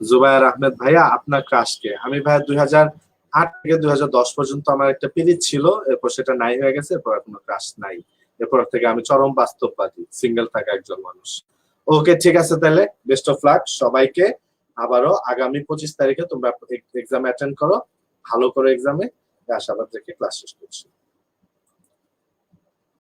Speaker 1: জুবায়ের আহমেদ ভাইয়া, আপনার ক্রাশ কে? আমি ভাইয়া 2008 থেকে 2010 পর্যন্ত আমার একটা পিরিয়ড ছিল, এরপর সেটা নাই হয়ে গেছে, এরপর কোনো ক্রাশ নাই। এরপর থেকে আমি চরম বাস্তববাদী, সিঙ্গেল থাকা একজন মানুষ। ওকে, ঠিক আছে, তাহলে বেস্ট অফ লাক সবাইকে। আবারও আগামী 25 তারিখে তোমরা এক্সাম অ্যাটেন্ড করো, ভালো করে এক্সামে। আশাবাদ রেখে ক্লাস শেষ করছি।